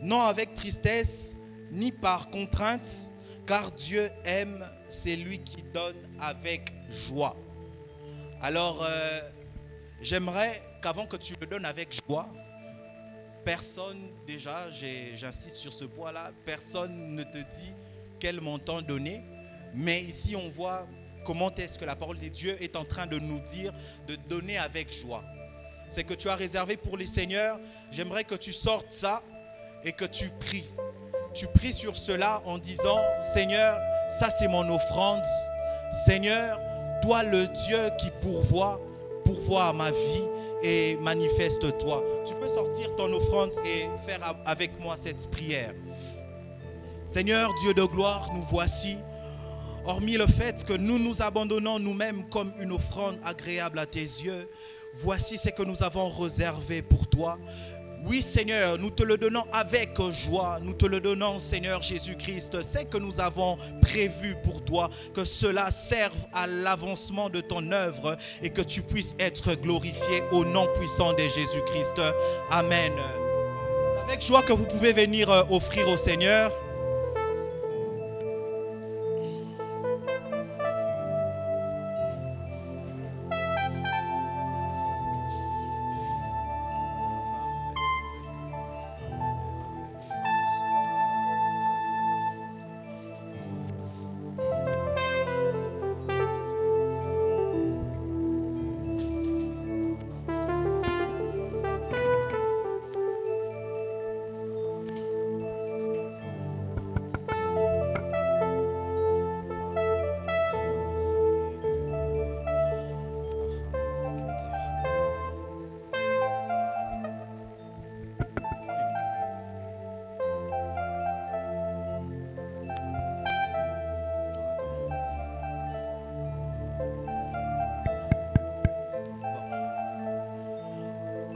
Speaker 5: non avec tristesse, ni par contrainte, car Dieu aime celui qui donne avec joie. Alors, j'aimerais qu'avant que tu le donnes avec joie, personne, déjà, j'insiste sur ce point-là, personne ne te dit quel montant donner. Mais ici, on voit comment est-ce que la parole de Dieu est en train de nous dire de donner avec joie. C'est que tu as réservé pour les seigneurs. J'aimerais que tu sortes ça et que tu pries. Tu pries sur cela en disant, Seigneur, ça c'est mon offrande. Seigneur, toi le Dieu qui pourvoit à ma vie et manifeste-toi. Tu peux sortir ton offrande et faire avec moi cette prière. Seigneur, Dieu de gloire, nous voici. hormis le fait que nous nous abandonnons nous-mêmes comme une offrande agréable à tes yeux, voici ce que nous avons réservé pour toi. Oui Seigneur, nous te le donnons avec joie, nous te le donnons Seigneur Jésus-Christ, c'est que nous avons prévu pour toi, que cela serve à l'avancement de ton œuvre et que tu puisses être glorifié au nom puissant de Jésus-Christ. Amen. Avec joie que vous pouvez venir offrir au Seigneur.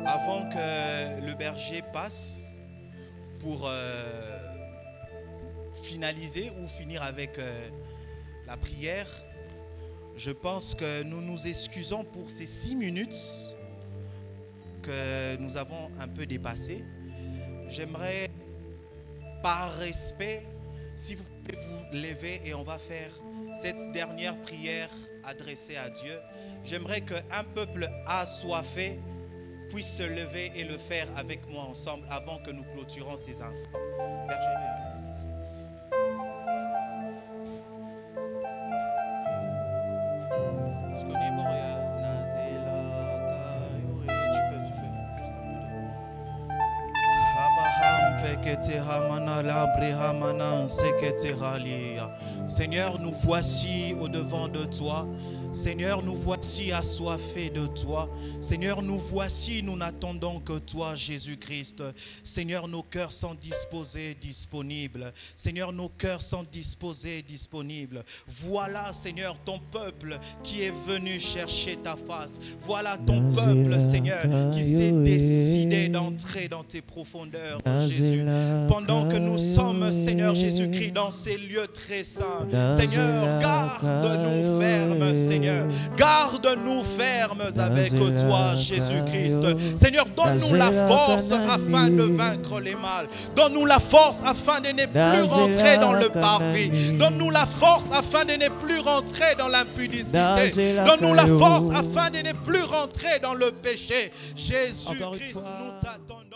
Speaker 5: Avant que le berger passe pour finaliser ou finir avec la prière, je pense que nous nous excusons pour ces 6 minutes que nous avons un peu dépassées. J'aimerais, par respect, si vous pouvez vous lever et on va faire cette dernière prière adressée à Dieu. J'aimerais qu'un peuple assoiffé puisse se lever et le faire avec moi ensemble avant que nous clôturons ces instants. Berger, Seigneur, nous voici au-devant de toi. Seigneur, nous voici assoiffés de toi. Seigneur, nous voici, nous n'attendons que toi, Jésus-Christ. Seigneur, nos cœurs sont disposés, disponibles. Seigneur, nos cœurs sont disposés, disponibles. Voilà, Seigneur, ton peuple qui est venu chercher ta face. Voilà ton peuple, Seigneur, qui s'est décidé d'entrer dans tes profondeurs, Jésus. Pendant que nous sommes, Seigneur Jésus-Christ, dans ces lieux très saints, Seigneur, garde-nous fermes, Seigneur. Garde-nous fermes avec toi, Jésus-Christ. Seigneur, donne-nous la force afin de vaincre les mal. Donne-nous la force afin de ne plus rentrer dans le parvis. Donne-nous la force afin de ne plus rentrer dans l'impudicité. Donne-nous la force afin de ne plus rentrer dans le péché. Jésus-Christ, nous t'attendons.